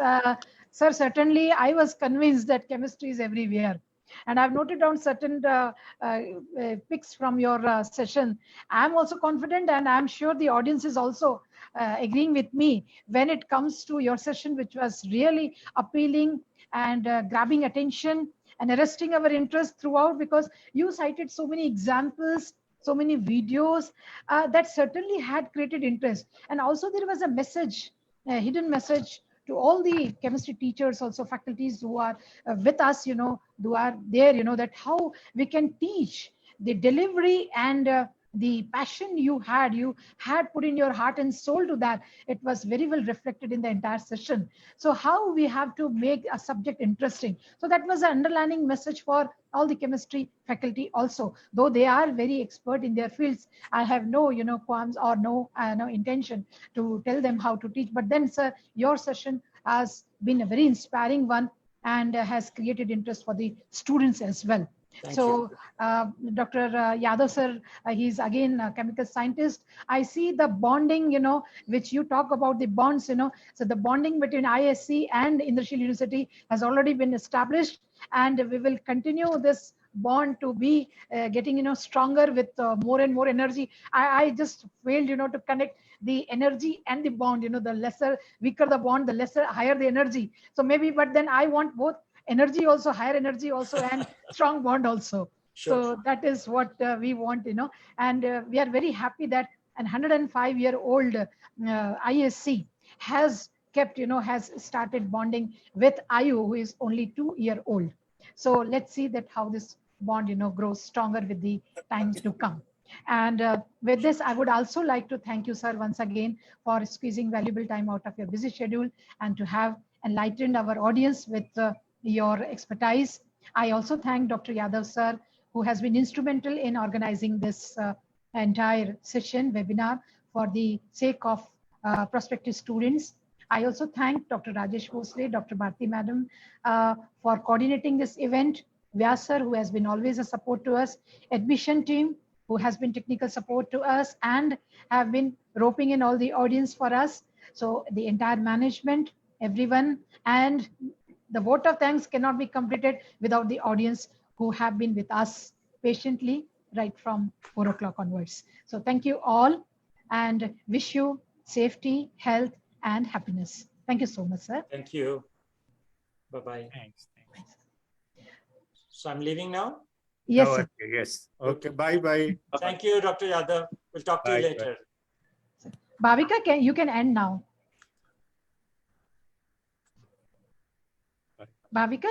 Sir, certainly I was convinced that chemistry is everywhere. And I've noted down certain pics from your session. I'm also confident, and I'm sure the audience is also agreeing with me when it comes to your session, which was really appealing and grabbing attention and arresting our interest throughout, because you cited so many examples, so many videos that certainly had created interest. And also there was a message, a hidden message to all the chemistry teachers, also faculties who are with us, who are there, that how we can teach the delivery and the passion you had put in your heart and soul to that. It was very well reflected in the entire session. So how we have to make a subject interesting. So that was an underlining message for all the chemistry faculty also. Though they are very expert in their fields, I have no, qualms or no intention to tell them how to teach. But then, sir, your session has been a very inspiring one and has created interest for the students as well. So Dr. Yadav sir, he's again a chemical scientist. I see the bonding, which you talk about the bonds, so the bonding between IISc and Indrashil University has already been established, and we will continue this bond to be getting, stronger with more and more energy. I just failed, to connect the energy and the bond, the lesser, weaker the bond, the lesser, higher the energy. So maybe, but then I want both energy also, higher energy also, and strong bond also. Sure. So that is what we want, and we are very happy that an 105-year-old ISC has kept, has started bonding with IU, who is only 2-year-old. So let's see that how this bond, grows stronger with the times to come. And with this, I would also like to thank you, sir, once again for squeezing valuable time out of your busy schedule and to have enlightened our audience with your expertise. I also thank Dr. Yadav sir, who has been instrumental in organizing this entire session webinar for the sake of prospective students. I also thank Dr. Rajesh Bhosle, Dr. Bharti madam for coordinating this event, Vyas sir, who has been always a support to us, admission team, who has been technical support to us and have been roping in all the audience for us. So the entire management, everyone, and the vote of thanks cannot be completed without the audience who have been with us patiently right from 4 o'clock onwards. So thank you all and wish you safety, health, and happiness. Thank you so much, sir. Thank you. Bye-bye. Thanks. So I'm leaving now? Yes, Oh, sir. okay, yes. Okay, bye-bye. Thank you, Dr. Yadav. We'll talk to you later. Bhavika, you can end now. Bhavika?